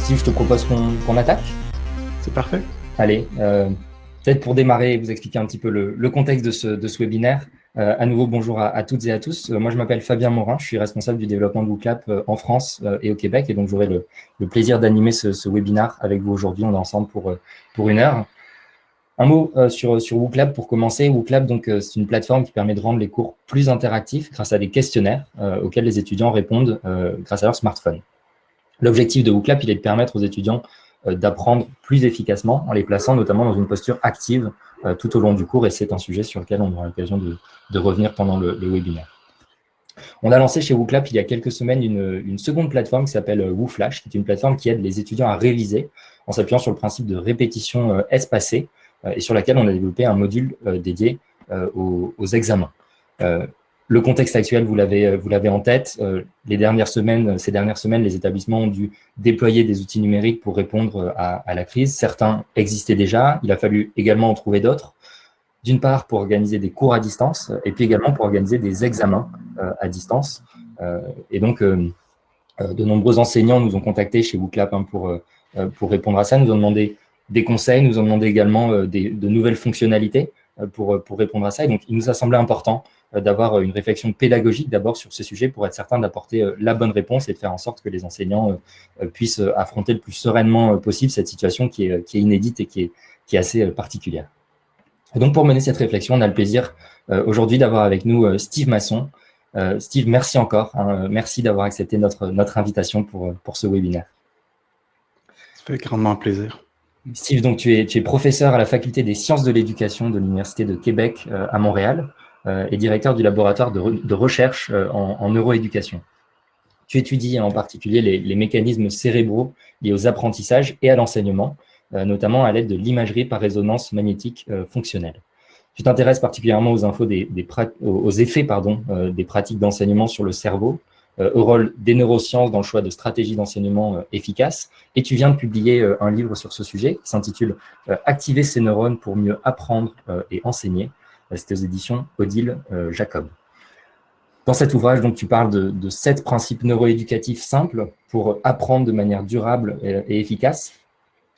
Steve, je te propose qu'on attaque. C'est parfait. Allez, peut-être pour démarrer et vous expliquer un petit peu le contexte de ce webinaire. À nouveau, bonjour à toutes et à tous. Moi, je m'appelle Fabien Morin, je suis responsable du développement de WooClap en France et au Québec. Et donc, j'aurai le plaisir d'animer ce webinaire avec vous aujourd'hui. On est ensemble pour 1 heure. Un mot sur WooClap pour commencer. WooClap, donc, c'est une plateforme qui permet de rendre les cours plus interactifs grâce à des questionnaires auxquels les étudiants répondent grâce à leur smartphone. L'objectif de WooClap, il est de permettre aux étudiants d'apprendre plus efficacement en les plaçant notamment dans une posture active tout au long du cours, et c'est un sujet sur lequel on aura l'occasion de revenir pendant le webinaire. On a lancé chez WooClap il y a quelques semaines une seconde plateforme qui s'appelle WooFlash, qui est une plateforme qui aide les étudiants à réviser en s'appuyant sur le principe de répétition espacée et sur laquelle on a développé un module dédié aux examens. Le contexte actuel, vous l'avez en tête. Ces dernières semaines, les établissements ont dû déployer des outils numériques pour répondre à la crise. Certains existaient déjà. Il a fallu également en trouver d'autres. D'une part, pour organiser des cours à distance, et puis également pour organiser des examens à distance. Et donc, de nombreux enseignants nous ont contactés chez WooClap pour répondre à ça, nous ont demandé des conseils, nous ont demandé également de nouvelles fonctionnalités pour répondre à ça. Et donc, il nous a semblé important d'avoir une réflexion pédagogique d'abord sur ce sujet pour être certain d'apporter la bonne réponse et de faire en sorte que les enseignants puissent affronter le plus sereinement possible cette situation qui est inédite et qui est assez particulière. Et donc, pour mener cette réflexion, on a le plaisir aujourd'hui d'avoir avec nous Steve Masson. Steve, merci encore. Merci d'avoir accepté notre invitation pour ce webinaire. Ça fait grandement plaisir. Steve, donc, tu es professeur à la Faculté des sciences de l'éducation de l'Université de Québec à Montréal et directeur du laboratoire de recherche en neuroéducation. Tu étudies en particulier les mécanismes cérébraux liés aux apprentissages et à l'enseignement, notamment à l'aide de l'imagerie par résonance magnétique fonctionnelle. Tu t'intéresses particulièrement aux effets des pratiques d'enseignement sur le cerveau, au rôle des neurosciences dans le choix de stratégies d'enseignement efficaces, et tu viens de publier un livre sur ce sujet qui s'intitule « Activer ses neurones pour mieux apprendre et enseigner ». C'était aux éditions Odile Jacob. Dans cet ouvrage, donc, tu parles de 7 principes neuroéducatifs simples pour apprendre de manière durable et efficace.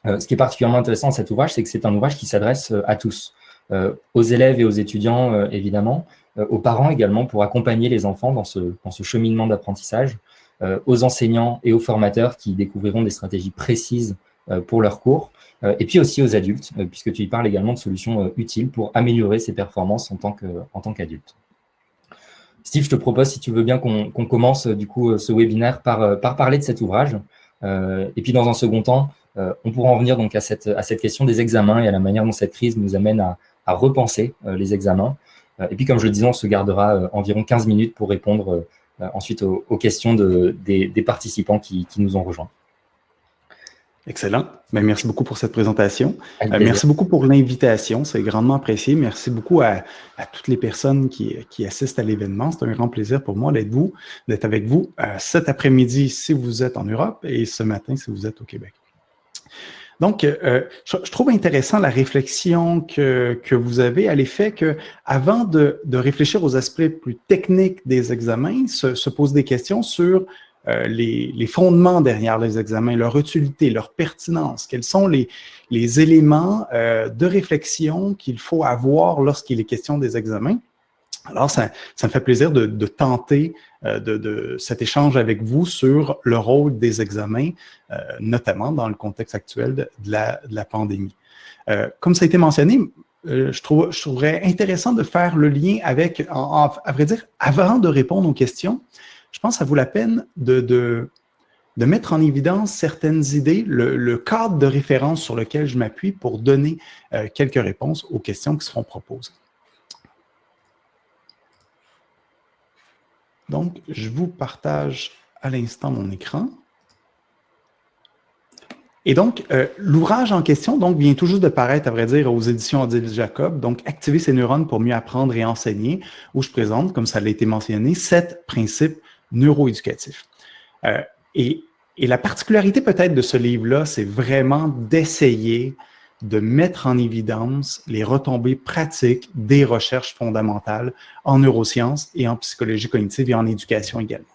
Ce qui est particulièrement intéressant dans cet ouvrage, c'est que c'est un ouvrage qui s'adresse à tous, aux élèves et aux étudiants, évidemment, aux parents également, pour accompagner les enfants dans ce cheminement d'apprentissage, aux enseignants et aux formateurs qui découvriront des stratégies précises pour leurs cours, et puis aussi aux adultes, puisque tu y parles également de solutions utiles pour améliorer ses performances en tant qu'adulte. Steve, je te propose, si tu veux bien, qu'on commence du coup ce webinaire par parler de cet ouvrage. Et puis, dans un second temps, on pourra en venir donc à cette question des examens et à la manière dont cette crise nous amène à repenser les examens. Et puis, comme je le disais, on se gardera environ 15 minutes pour répondre ensuite aux questions des participants qui nous ont rejoints. Excellent. Bien, merci beaucoup pour cette présentation. Merci beaucoup pour l'invitation. C'est grandement apprécié. Merci beaucoup à toutes les personnes qui assistent à l'événement. C'est un grand plaisir pour moi d'être avec vous cet après-midi si vous êtes en Europe et ce matin si vous êtes au Québec. Donc, je trouve intéressant la réflexion que vous avez à l'effet que, avant de réfléchir aux aspects plus techniques des examens, se pose des questions sur les fondements derrière les examens, leur utilité, leur pertinence, quels sont les éléments de réflexion qu'il faut avoir lorsqu'il est question des examens. Alors, ça me fait plaisir de tenter de cet échange avec vous sur le rôle des examens, notamment dans le contexte actuel de la pandémie. Comme ça a été mentionné, je trouverais intéressant de faire le lien avec, à vrai dire, avant de répondre aux questions, je pense que ça vaut la peine de mettre en évidence certaines idées, le cadre de référence sur lequel je m'appuie pour donner quelques réponses aux questions qui seront proposées. Donc, je vous partage à l'instant mon écran. Et donc, l'ouvrage en question vient tout juste de paraître, à vrai dire, aux éditions Odile Jacob, donc « Activer ses neurones pour mieux apprendre et enseigner », où je présente, comme ça l'a été mentionné, 7 principes neuroéducatifs. Et la particularité peut-être de ce livre-là, c'est vraiment d'essayer de mettre en évidence les retombées pratiques des recherches fondamentales en neurosciences et en psychologie cognitive et en éducation également.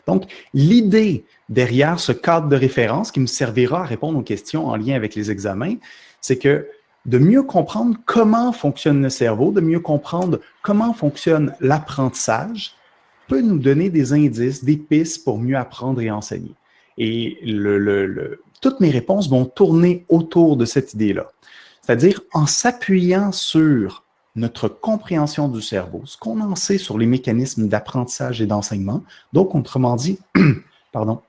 Donc, l'idée derrière ce cadre de référence qui nous servira à répondre aux questions en lien avec les examens, c'est que de mieux comprendre comment fonctionne le cerveau, de mieux comprendre comment fonctionne l'apprentissage, peut nous donner des indices, des pistes pour mieux apprendre et enseigner. Et toutes mes réponses vont tourner autour de cette idée-là. C'est-à-dire en s'appuyant sur notre compréhension du cerveau, ce qu'on en sait sur les mécanismes d'apprentissage et d'enseignement. Donc, autrement dit, pardon,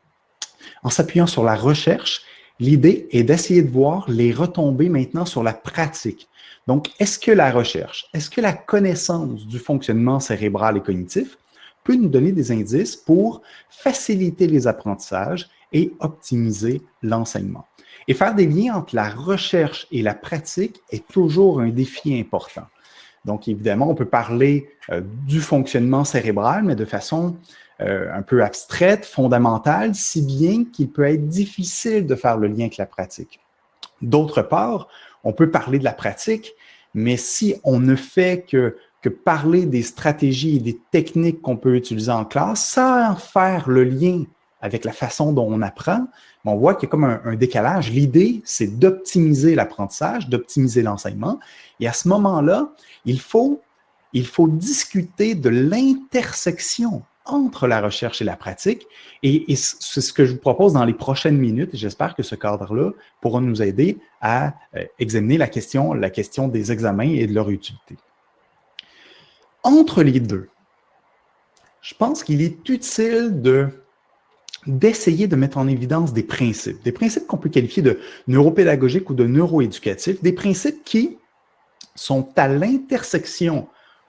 en s'appuyant sur la recherche, l'idée est d'essayer de voir les retombées maintenant sur la pratique. Donc, est-ce que la recherche, est-ce que la connaissance du fonctionnement cérébral et cognitif peut nous donner des indices pour faciliter les apprentissages et optimiser l'enseignement? Et faire des liens entre la recherche et la pratique est toujours un défi important. Donc, évidemment, on peut parler du fonctionnement cérébral, mais de façon un peu abstraite, fondamentale, si bien qu'il peut être difficile de faire le lien avec la pratique. D'autre part, on peut parler de la pratique, mais si on ne fait que parler des stratégies et des techniques qu'on peut utiliser en classe, sans faire le lien avec la façon dont on apprend, on voit qu'il y a comme un décalage. L'idée, c'est d'optimiser l'apprentissage, d'optimiser l'enseignement. Et à ce moment-là, il faut discuter de l'intersection entre la recherche et la pratique. Et c'est ce que je vous propose dans les prochaines minutes. Et j'espère que ce cadre-là pourra nous aider à examiner la question des examens et de leur utilité. Entre les deux, je pense qu'il est utile d'essayer de mettre en évidence des principes qu'on peut qualifier de neuropédagogiques ou de neuroéducatifs, des principes qui sont à l'intersection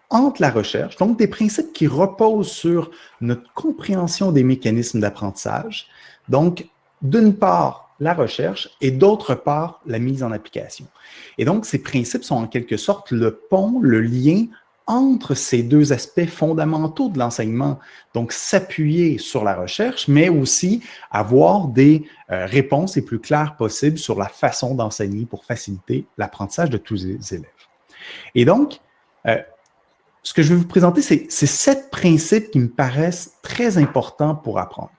entre la recherche, donc des principes qui reposent sur notre compréhension des mécanismes d'apprentissage, donc d'une part la recherche et d'autre part la mise en application. Et donc ces principes sont en quelque sorte le pont, le lien entre ces deux aspects fondamentaux de l'enseignement, donc s'appuyer sur la recherche, mais aussi avoir des réponses les plus claires possibles sur la façon d'enseigner pour faciliter l'apprentissage de tous les élèves. Et donc, ce que je vais vous présenter, c'est 7 principes qui me paraissent très importants pour apprendre.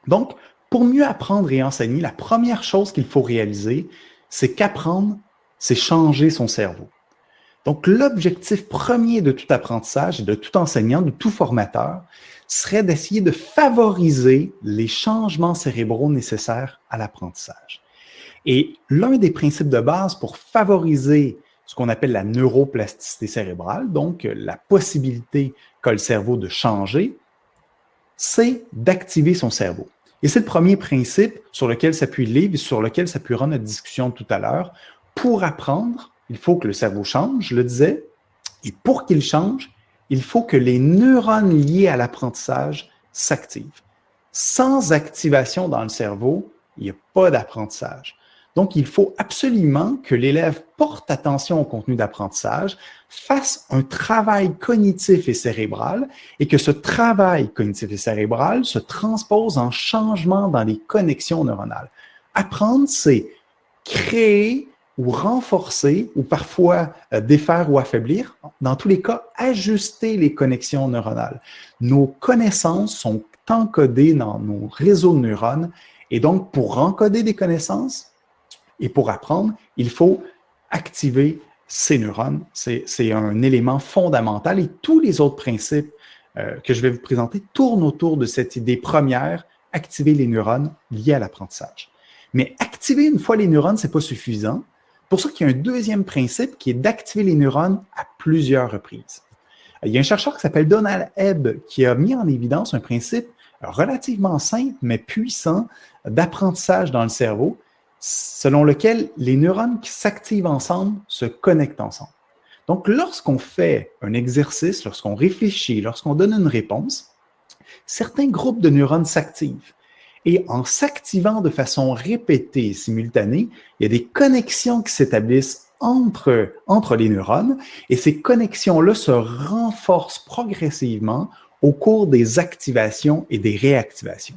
Donc, pour mieux apprendre et enseigner, la première chose qu'il faut réaliser, c'est qu'apprendre, c'est changer son cerveau. Donc, l'objectif premier de tout apprentissage et de tout enseignant, de tout formateur, serait d'essayer de favoriser les changements cérébraux nécessaires à l'apprentissage. Et l'un des principes de base pour favoriser ce qu'on appelle la neuroplasticité cérébrale, donc la possibilité qu'a le cerveau de changer, c'est d'activer son cerveau. Et c'est le premier principe sur lequel s'appuie le livre et sur lequel s'appuiera notre discussion tout à l'heure. Pour apprendre, il faut que le cerveau change, je le disais, et pour qu'il change, il faut que les neurones liés à l'apprentissage s'activent. Sans activation dans le cerveau, il n'y a pas d'apprentissage. Donc, il faut absolument que l'élève porte attention au contenu d'apprentissage, fasse un travail cognitif et cérébral, et que ce travail cognitif et cérébral se transpose en changement dans les connexions neuronales. Apprendre, c'est créer ou renforcer, ou parfois défaire ou affaiblir, dans tous les cas, ajuster les connexions neuronales. Nos connaissances sont encodées dans nos réseaux de neurones, et donc pour encoder des connaissances et pour apprendre, il faut activer ces neurones. C'est un élément fondamental, et tous les autres principes que je vais vous présenter tournent autour de cette idée première, activer les neurones liés à l'apprentissage. Mais activer une fois les neurones, ce n'est pas suffisant. Pour ça qu'il y a un deuxième principe qui est d'activer les neurones à plusieurs reprises. Il y a un chercheur qui s'appelle Donald Hebb qui a mis en évidence un principe relativement simple mais puissant d'apprentissage dans le cerveau, selon lequel les neurones qui s'activent ensemble se connectent ensemble. Donc, lorsqu'on fait un exercice, lorsqu'on réfléchit, lorsqu'on donne une réponse, certains groupes de neurones s'activent. Et en s'activant de façon répétée et simultanée, il y a des connexions qui s'établissent entre les neurones, et ces connexions-là se renforcent progressivement au cours des activations et des réactivations.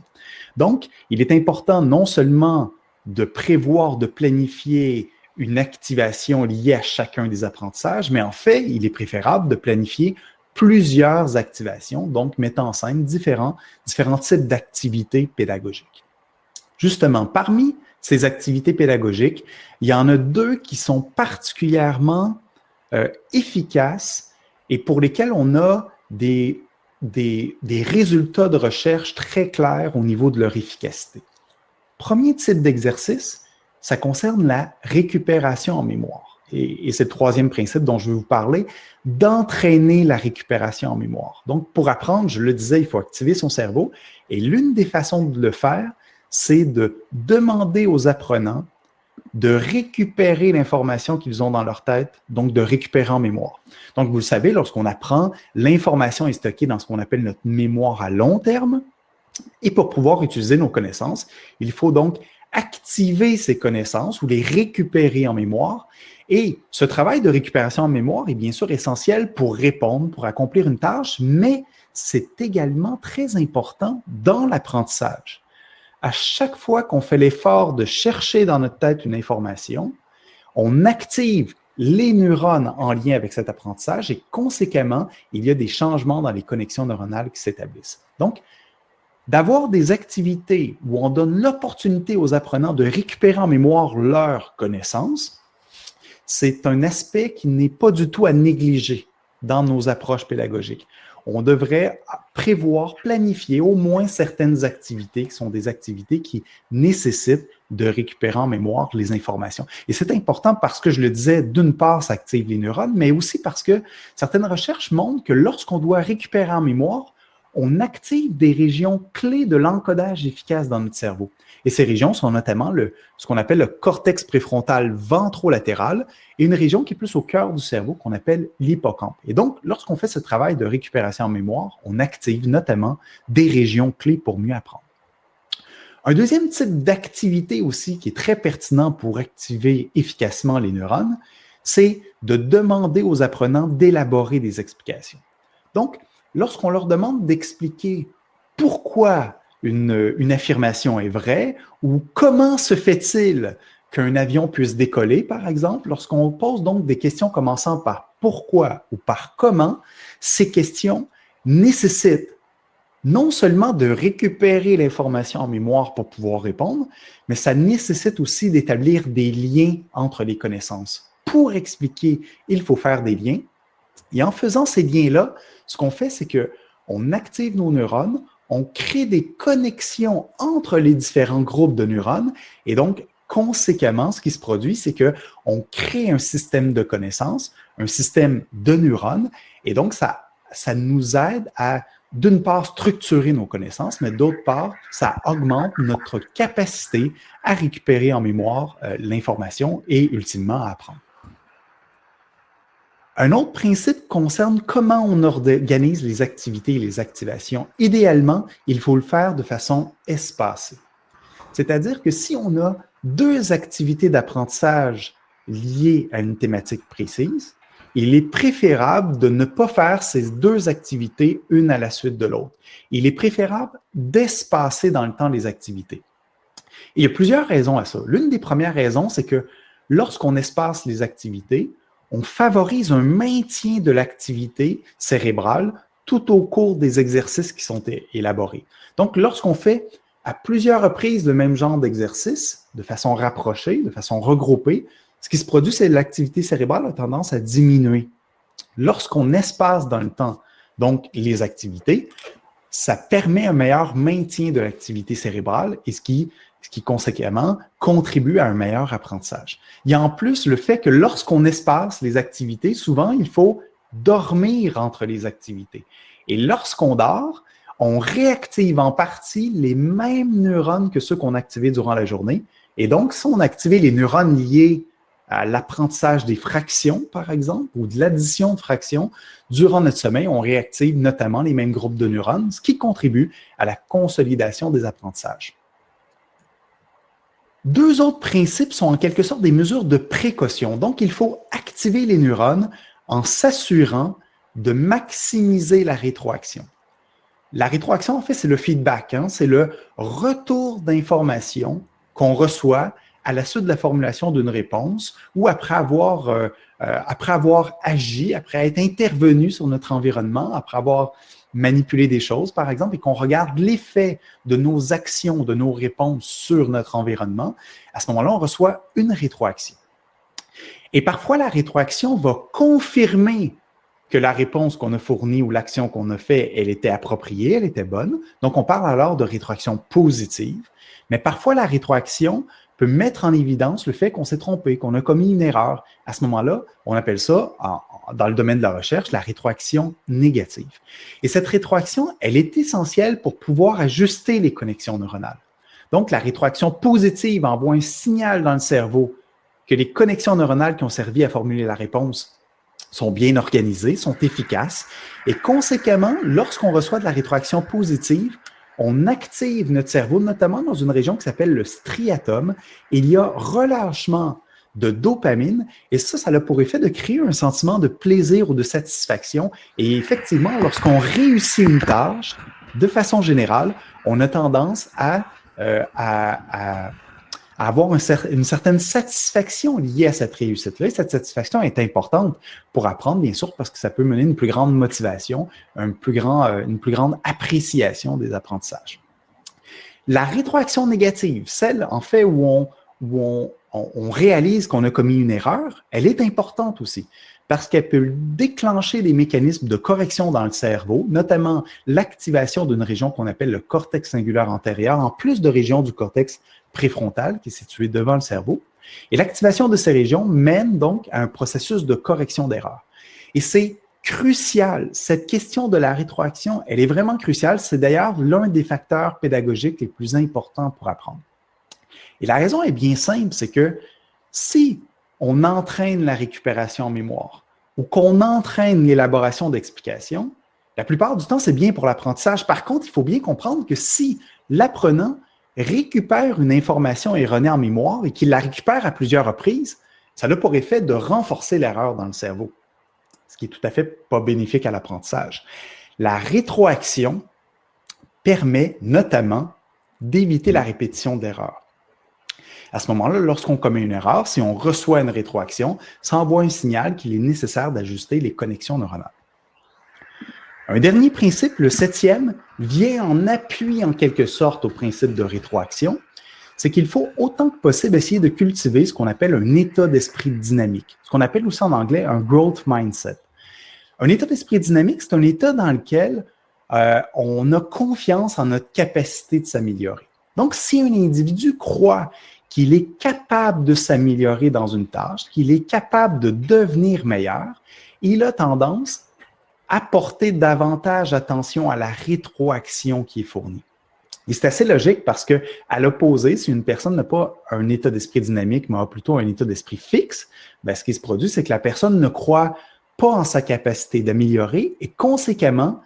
Donc, il est important non seulement de prévoir, de planifier une activation liée à chacun des apprentissages, mais en fait, il est préférable de planifier plusieurs activations, donc mettant en scène différents types d'activités pédagogiques. Justement, parmi ces activités pédagogiques, il y en a deux qui sont particulièrement efficaces et pour lesquelles on a des résultats de recherche très clairs au niveau de leur efficacité. Premier type d'exercice, ça concerne la récupération en mémoire. Et c'est le troisième principe dont je vais vous parler, d'entraîner la récupération en mémoire. Donc, pour apprendre, je le disais, il faut activer son cerveau. Et l'une des façons de le faire, c'est de demander aux apprenants de récupérer l'information qu'ils ont dans leur tête, donc de récupérer en mémoire. Donc, vous le savez, lorsqu'on apprend, l'information est stockée dans ce qu'on appelle notre mémoire à long terme. Et pour pouvoir utiliser nos connaissances, il faut donc activer ces connaissances ou les récupérer en mémoire. Et ce travail de récupération en mémoire est bien sûr essentiel pour répondre, pour accomplir une tâche, mais c'est également très important dans l'apprentissage. À chaque fois qu'on fait l'effort de chercher dans notre tête une information, on active les neurones en lien avec cet apprentissage et conséquemment, il y a des changements dans les connexions neuronales qui s'établissent. Donc, d'avoir des activités où on donne l'opportunité aux apprenants de récupérer en mémoire leurs connaissances, c'est un aspect qui n'est pas du tout à négliger dans nos approches pédagogiques. On devrait prévoir, planifier au moins certaines activités qui sont des activités qui nécessitent de récupérer en mémoire les informations. Et c'est important parce que, je le disais, d'une part, ça active les neurones, mais aussi parce que certaines recherches montrent que lorsqu'on doit récupérer en mémoire, on active des régions clés de l'encodage efficace dans notre cerveau. Et ces régions sont notamment ce qu'on appelle le cortex préfrontal ventrolatéral et une région qui est plus au cœur du cerveau qu'on appelle l'hippocampe. Et donc, lorsqu'on fait ce travail de récupération en mémoire, on active notamment des régions clés pour mieux apprendre. Un deuxième type d'activité aussi qui est très pertinent pour activer efficacement les neurones, c'est de demander aux apprenants d'élaborer des explications. Donc, lorsqu'on leur demande d'expliquer pourquoi une affirmation est vraie ou comment se fait-il qu'un avion puisse décoller, par exemple, lorsqu'on pose donc des questions commençant par pourquoi ou par comment, ces questions nécessitent non seulement de récupérer l'information en mémoire pour pouvoir répondre, mais ça nécessite aussi d'établir des liens entre les connaissances. Pour expliquer, il faut faire des liens. Et en faisant ces liens-là, ce qu'on fait, c'est qu'on active nos neurones, on crée des connexions entre les différents groupes de neurones et donc, conséquemment, ce qui se produit, c'est qu'on crée un système de connaissances, un système de neurones et donc, ça nous aide à, d'une part, structurer nos connaissances, mais d'autre part, ça augmente notre capacité à récupérer en mémoire l'information et ultimement à apprendre. Un autre principe concerne comment on organise les activités et les activations. Idéalement, il faut le faire de façon espacée. C'est-à-dire que si on a deux activités d'apprentissage liées à une thématique précise, il est préférable de ne pas faire ces deux activités une à la suite de l'autre. Il est préférable d'espacer dans le temps les activités. Et il y a plusieurs raisons à ça. L'une des premières raisons, c'est que lorsqu'on espace les activités, on favorise un maintien de l'activité cérébrale tout au cours des exercices qui sont élaborés. Donc, lorsqu'on fait à plusieurs reprises le même genre d'exercice, de façon rapprochée, de façon regroupée, ce qui se produit, c'est que l'activité cérébrale a tendance à diminuer. Lorsqu'on espace dans le temps, donc les activités, ça permet un meilleur maintien de l'activité cérébrale et ce qui conséquemment contribue à un meilleur apprentissage. Il y a en plus le fait que lorsqu'on espace les activités, souvent, il faut dormir entre les activités. Et lorsqu'on dort, on réactive en partie les mêmes neurones que ceux qu'on a activés durant la journée. Et donc, si on a activé les neurones liés à l'apprentissage des fractions, par exemple, ou de l'addition de fractions, durant notre sommeil, on réactive notamment les mêmes groupes de neurones, ce qui contribue à la consolidation des apprentissages. Deux autres principes sont en quelque sorte des mesures de précaution. Donc, il faut activer les neurones en s'assurant de maximiser la rétroaction. La rétroaction, en fait, c'est le feedback, c'est le retour d'informations qu'on reçoit à la suite de la formulation d'une réponse ou après avoir agi, après être intervenu sur notre environnement, après avoir manipulé des choses, par exemple, et qu'on regarde l'effet de nos actions, de nos réponses sur notre environnement, à ce moment-là, on reçoit une rétroaction. Et parfois, la rétroaction va confirmer que la réponse qu'on a fournie ou l'action qu'on a fait, elle était appropriée, elle était bonne. Donc, on parle alors de rétroaction positive. Mais parfois, la rétroaction peut mettre en évidence le fait qu'on s'est trompé, qu'on a commis une erreur. À ce moment-là, on appelle ça, dans le domaine de la recherche, la rétroaction négative. Et cette rétroaction, elle est essentielle pour pouvoir ajuster les connexions neuronales. Donc, la rétroaction positive envoie un signal dans le cerveau que les connexions neuronales qui ont servi à formuler la réponse sont bien organisées, sont efficaces. Et conséquemment, lorsqu'on reçoit de la rétroaction positive, on active notre cerveau, notamment dans une région qui s'appelle le striatum. Il y a relâchement de dopamine et ça a pour effet de créer un sentiment de plaisir ou de satisfaction. Et effectivement, lorsqu'on réussit une tâche, de façon générale, on a tendance à avoir une certaine satisfaction liée à cette réussite-là. Et cette satisfaction est importante pour apprendre, bien sûr, parce que ça peut mener à une plus grande motivation, une plus grande appréciation des apprentissages. La rétroaction négative, celle, en fait, où on réalise qu'on a commis une erreur, elle est importante aussi parce qu'elle peut déclencher des mécanismes de correction dans le cerveau, notamment l'activation d'une région qu'on appelle le cortex cingulaire antérieur, en plus de régions du cortex préfrontal qui est situé devant le cerveau. Et l'activation de ces régions mène donc à un processus de correction d'erreur. Et c'est crucial. Cette question de la rétroaction, elle est vraiment cruciale. C'est d'ailleurs l'un des facteurs pédagogiques les plus importants pour apprendre. Et la raison est bien simple, c'est que si on entraîne la récupération en mémoire ou qu'on entraîne l'élaboration d'explications, la plupart du temps, c'est bien pour l'apprentissage. Par contre, il faut bien comprendre que si l'apprenant récupère une information erronée en mémoire et qu'il la récupère à plusieurs reprises, ça a pour effet de renforcer l'erreur dans le cerveau, ce qui est tout à fait pas bénéfique à l'apprentissage. La rétroaction permet notamment d'éviter la répétition d'erreurs. À ce moment-là, lorsqu'on commet une erreur, si on reçoit une rétroaction, ça envoie un signal qu'il est nécessaire d'ajuster les connexions neuronales. Un dernier principe, le 7e, vient en appui en quelque sorte au principe de rétroaction, c'est qu'il faut autant que possible essayer de cultiver ce qu'on appelle un état d'esprit dynamique, ce qu'on appelle aussi en anglais un growth mindset. Un état d'esprit dynamique, c'est un état dans lequel on a confiance en notre capacité de s'améliorer. Donc, si un individu croit qu'il est capable de s'améliorer dans une tâche, qu'il est capable de devenir meilleur, il a tendance à porter davantage attention à la rétroaction qui est fournie. Et c'est assez logique parce que, à l'opposé, si une personne n'a pas un état d'esprit dynamique, mais a plutôt un état d'esprit fixe, bien, ce qui se produit, c'est que la personne ne croit pas en sa capacité d'améliorer et conséquemment,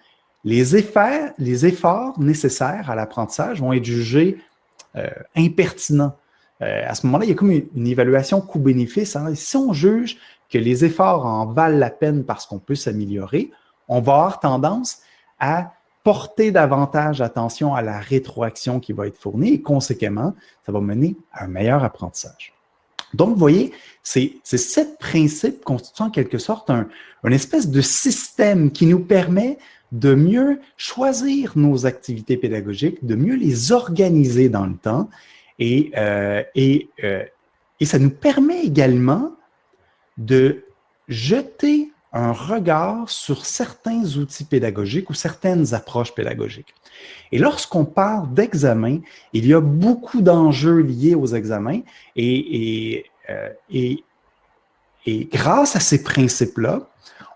les efforts nécessaires à l'apprentissage vont être jugés impertinents. À ce moment-là, il y a comme une évaluation coût-bénéfice. Hein? Si on juge que les efforts en valent la peine parce qu'on peut s'améliorer, on va avoir tendance à porter davantage attention à la rétroaction qui va être fournie et conséquemment, ça va mener à un meilleur apprentissage. Donc, vous voyez, c'est 7 principes constituant en quelque sorte une espèce de système qui nous permet de mieux choisir nos activités pédagogiques, de mieux les organiser dans le temps et ça nous permet également de jeter un regard sur certains outils pédagogiques ou certaines approches pédagogiques. Et lorsqu'on parle d'examen, il y a beaucoup d'enjeux liés aux examens et grâce à ces principes-là,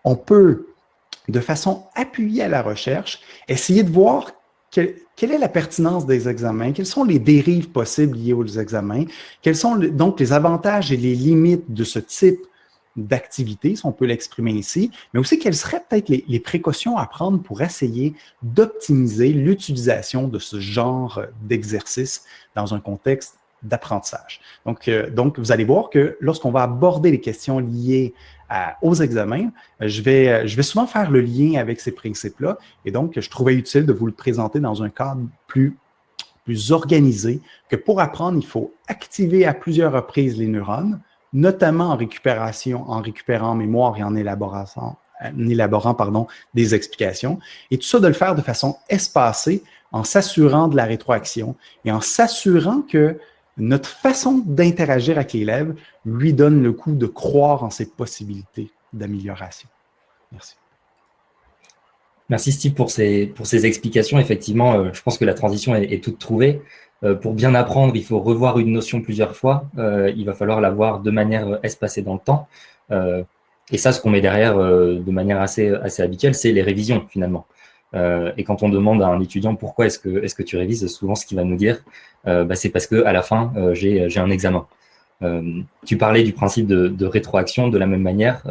on peut, de façon appuyée à la recherche, essayer de voir quelle est la pertinence des examens, quelles sont les dérives possibles liées aux examens, quels sont donc les avantages et les limites de ce type d'activité, si on peut l'exprimer ici, mais aussi quelles seraient peut-être les précautions à prendre pour essayer d'optimiser l'utilisation de ce genre d'exercice dans un contexte d'apprentissage. Donc, vous allez voir que lorsqu'on va aborder les questions liées aux examens, je vais souvent faire le lien avec ces principes-là et donc je trouvais utile de vous le présenter dans un cadre plus plus organisé, que pour apprendre, il faut activer à plusieurs reprises les neurones, notamment en récupérant en mémoire et en élaborant des explications, et tout ça de le faire de façon espacée, en s'assurant de la rétroaction et en s'assurant que notre façon d'interagir avec l'élève lui donne le coup de croire en ses possibilités d'amélioration. Merci. Merci Steve pour ces explications. Effectivement, je pense que la transition est toute trouvée. Pour bien apprendre, il faut revoir une notion plusieurs fois. Il va falloir la voir de manière espacée dans le temps. Et ça, ce qu'on met derrière de manière assez habituelle, c'est les révisions finalement. Et quand on demande à un étudiant pourquoi est-ce que tu révises, souvent ce qu'il va nous dire, c'est parce que à la fin j'ai un examen. Tu parlais du principe de rétroaction. De la même manière,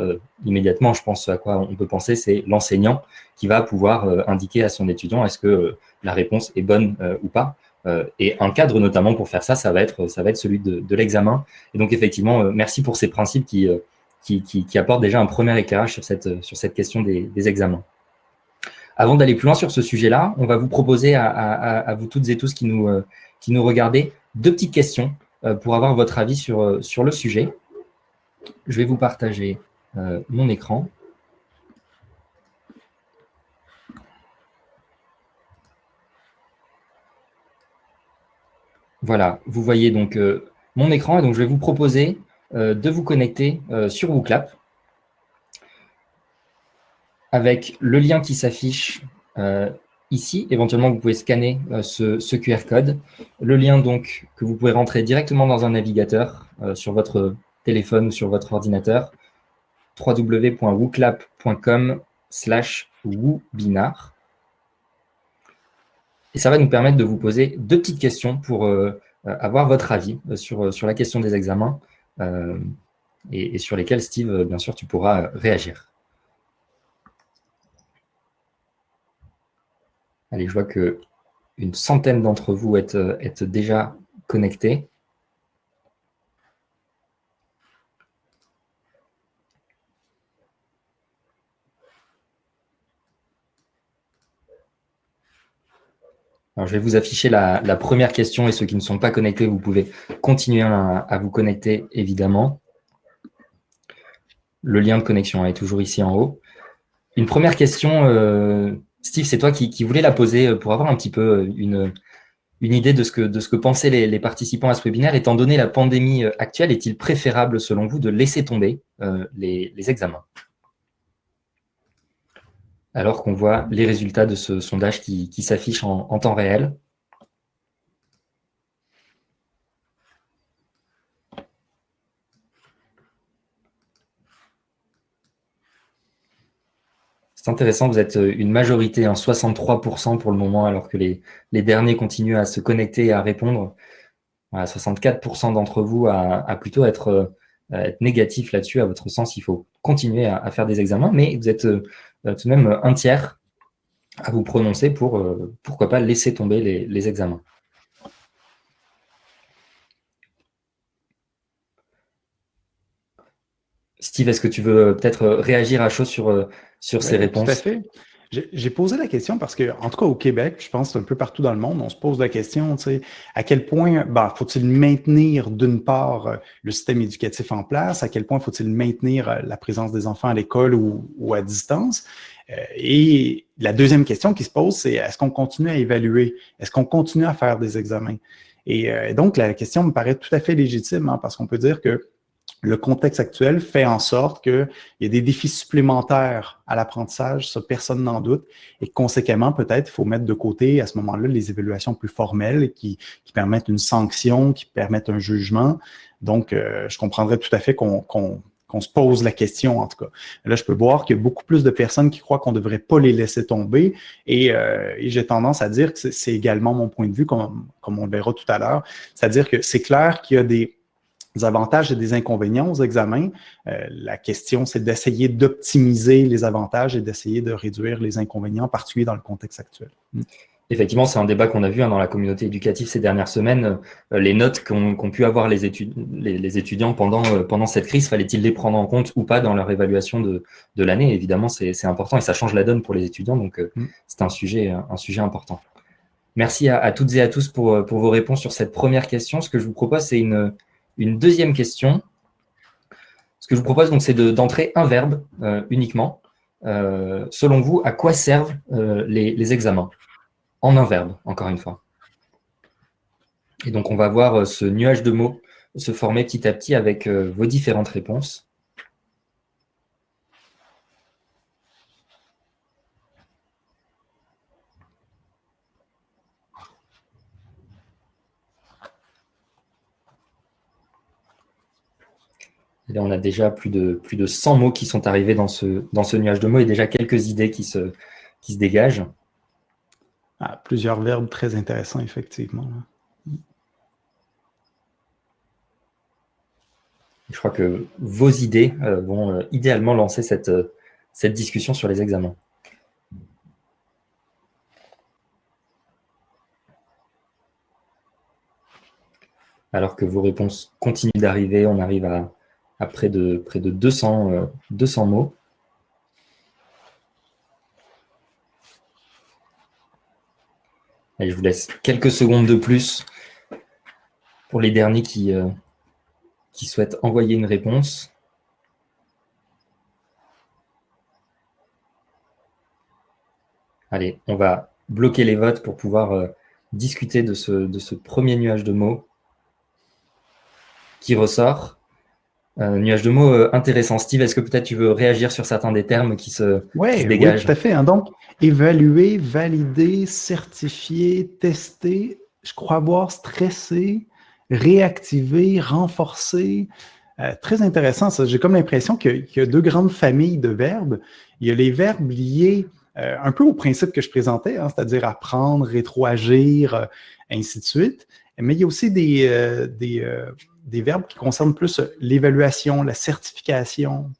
immédiatement, je pense à quoi on peut penser, c'est l'enseignant qui va pouvoir indiquer à son étudiant est-ce que la réponse est bonne ou pas. Et un cadre notamment pour faire ça, ça va être celui de l'examen. Et donc effectivement, merci pour ces principes qui apportent déjà un premier éclairage sur cette question des examens. Avant d'aller plus loin sur ce sujet-là, on va vous proposer à vous toutes et tous qui nous regardez 2 petites questions pour avoir votre avis sur le sujet. Je vais vous partager mon écran. Voilà, vous voyez donc mon écran et donc je vais vous proposer de vous connecter sur WooClap avec le lien qui s'affiche ici. Éventuellement, vous pouvez scanner ce QR code. Le lien donc que vous pouvez rentrer directement dans un navigateur sur votre téléphone ou sur votre ordinateur, www.wooClap.com/webinar. Et ça va nous permettre de vous poser 2 petites questions pour avoir votre avis sur la question des examens et sur lesquelles, Steve, bien sûr, tu pourras réagir. Allez, je vois qu'une centaine d'entre vous êtes déjà connectés. Alors, je vais vous afficher la première question et ceux qui ne sont pas connectés, vous pouvez continuer à vous connecter, évidemment. Le lien de connexion est toujours ici en haut. Une première question, Steve, c'est toi qui voulais la poser pour avoir un petit peu une idée de ce que pensaient les participants à ce webinaire. Étant donné la pandémie actuelle, est-il préférable, selon vous, de laisser tomber les examens alors qu'on voit les résultats de ce sondage qui s'affiche en temps réel? C'est intéressant, vous êtes une majorité, 63% pour le moment, alors que les derniers continuent à se connecter et à répondre. Voilà, 64% d'entre vous à plutôt être négatif là-dessus. À votre sens, il faut continuer à faire des examens, mais vous êtes tout de même un tiers à vous prononcer pour, pourquoi pas, laisser tomber les examens. Steve, est-ce que tu veux peut-être réagir à chaud sur ces réponses? Tout à fait. J'ai posé la question parce que, en tout cas au Québec, je pense un peu partout dans le monde, on se pose la question, tu sais, à quel point faut-il maintenir d'une part le système éducatif en place, à quel point faut-il maintenir la présence des enfants à l'école ou à distance. Et la deuxième question qui se pose, c'est est-ce qu'on continue à évaluer? Est-ce qu'on continue à faire des examens? Et donc, la question me paraît tout à fait légitime, parce qu'on peut dire que le contexte actuel fait en sorte qu'il y a des défis supplémentaires à l'apprentissage, ça personne n'en doute, et conséquemment, peut-être, il faut mettre de côté à ce moment-là les évaluations plus formelles qui permettent une sanction, qui permettent un jugement. Donc, je comprendrais tout à fait qu'on se pose la question, en tout cas. Là, je peux voir qu'il y a beaucoup plus de personnes qui croient qu'on ne devrait pas les laisser tomber, et j'ai tendance à dire que c'est également mon point de vue, comme on le verra tout à l'heure, c'est-à-dire que c'est clair qu'il y a des avantages et des inconvénients aux examens. La question, c'est d'essayer d'optimiser les avantages et d'essayer de réduire les inconvénients, en particulier dans le contexte actuel. Effectivement, c'est un débat qu'on a vu dans la communauté éducative ces dernières semaines. Les notes qu'ont pu avoir les étudiants pendant cette crise, fallait-il les prendre en compte ou pas dans leur évaluation de l'année? Évidemment, c'est important et ça change la donne pour les étudiants, donc c'est un sujet important. Merci à toutes et à tous pour vos réponses sur cette première question. Ce que je vous propose, c'est une deuxième question. Ce que je vous propose, donc, c'est d'entrer un verbe uniquement. Selon vous, à quoi servent les examens? En un verbe, encore une fois. Et donc, on va voir ce nuage de mots se former petit à petit avec vos différentes réponses. Et là, on a déjà plus de 100 mots qui sont arrivés dans ce nuage de mots et déjà quelques idées qui se dégagent. Ah, plusieurs verbes très intéressants, effectivement. Je crois que vos idées vont idéalement lancer cette discussion sur les examens. Alors que vos réponses continuent d'arriver, on arrive à près de 200 mots. Allez, je vous laisse quelques secondes de plus pour les derniers qui souhaitent envoyer une réponse. Allez, on va bloquer les votes pour pouvoir discuter de ce premier nuage de mots qui ressort. Nuage de mots intéressant. Steve, est-ce que peut-être tu veux réagir sur certains des termes qui se dégagent? Oui, tout à fait. Hein. Donc, évaluer, valider, certifier, tester, je crois avoir stressé, réactiver, renforcer. Très intéressant, ça. J'ai comme l'impression qu'il y a deux grandes familles de verbes. Il y a les verbes liés un peu au principe que je présentais, hein, c'est-à-dire apprendre, rétroagir, ainsi de suite. Mais il y a aussi des verbes qui concernent plus l'évaluation, la certification,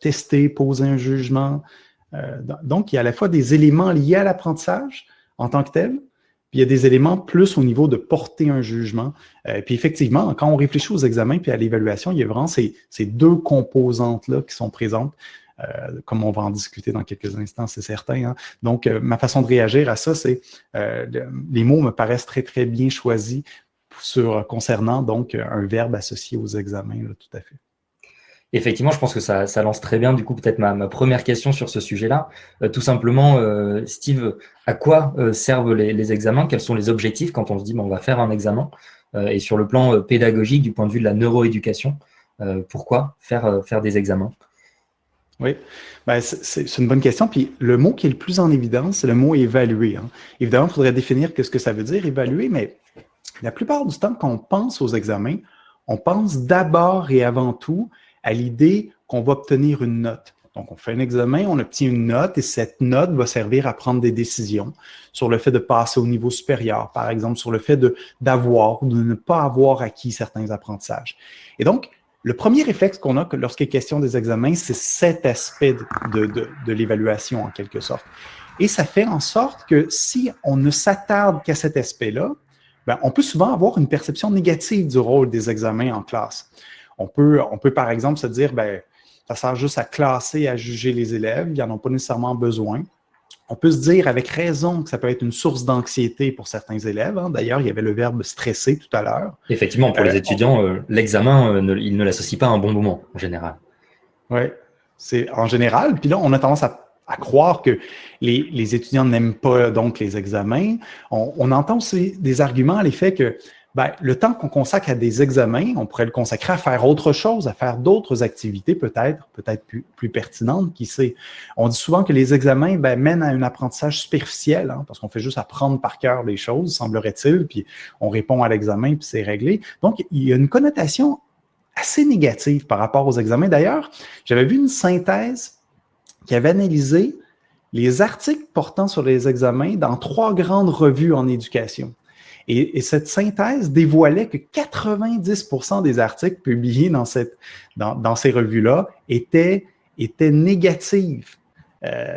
tester, poser un jugement. Donc, il y a à la fois des éléments liés à l'apprentissage en tant que tel, puis il y a des éléments plus au niveau de porter un jugement. Puis effectivement, quand on réfléchit aux examens puis à l'évaluation, il y a vraiment ces deux composantes-là qui sont présentes, comme on va en discuter dans quelques instants, c'est certain. Hein. Donc, ma façon de réagir à ça, c'est les mots me paraissent très, très bien choisis concernant donc un verbe associé aux examens, là, tout à fait. Effectivement, je pense que ça lance très bien, du coup, peut-être ma première question sur ce sujet-là. Tout simplement, Steve, à quoi servent les examens? Quels sont les objectifs quand on se dit on va faire un examen? Et sur le plan pédagogique, du point de vue de la neuroéducation, pourquoi faire des examens? Oui, ben, c'est une bonne question. Puis le mot qui est le plus en évidence, c'est le mot évaluer. Hein. Évidemment, il faudrait définir qu'est-ce que ça veut dire, évaluer, mais la plupart du temps, quand on pense aux examens, on pense d'abord et avant tout à l'idée qu'on va obtenir une note. Donc, on fait un examen, on obtient une note et cette note va servir à prendre des décisions sur le fait de passer au niveau supérieur, par exemple, sur le fait d'avoir ou de ne pas avoir acquis certains apprentissages. Et donc, le premier réflexe qu'on a lorsqu'il est question des examens, c'est cet aspect de l'évaluation, en quelque sorte. Et ça fait en sorte que si on ne s'attarde qu'à cet aspect-là, ben, on peut souvent avoir une perception négative du rôle des examens en classe. On peut par exemple, se dire, ben, ça sert juste à classer, à juger les élèves, ils n'en ont pas nécessairement besoin. On peut se dire avec raison que ça peut être une source d'anxiété pour certains élèves. Hein. D'ailleurs, il y avait le verbe stresser tout à l'heure. Effectivement, pour les étudiants, l'examen, ils ne l'associent pas à un bon moment, en général. Oui, c'est en général. Puis là, on a tendance à croire que les étudiants n'aiment pas donc les examens. On entend aussi des arguments à l'effet que ben, le temps qu'on consacre à des examens, on pourrait le consacrer à faire autre chose, à faire d'autres activités peut-être plus pertinentes, qui sait. On dit souvent que les examens mènent à un apprentissage superficiel, hein, parce qu'on fait juste apprendre par cœur les choses, semblerait-il, puis on répond à l'examen, puis c'est réglé. Donc, il y a une connotation assez négative par rapport aux examens. D'ailleurs, j'avais vu une synthèse qui avait analysé les articles portant sur les examens dans 3 grandes revues en éducation. Et cette synthèse dévoilait que 90% des articles publiés dans ces revues-là étaient négatifs.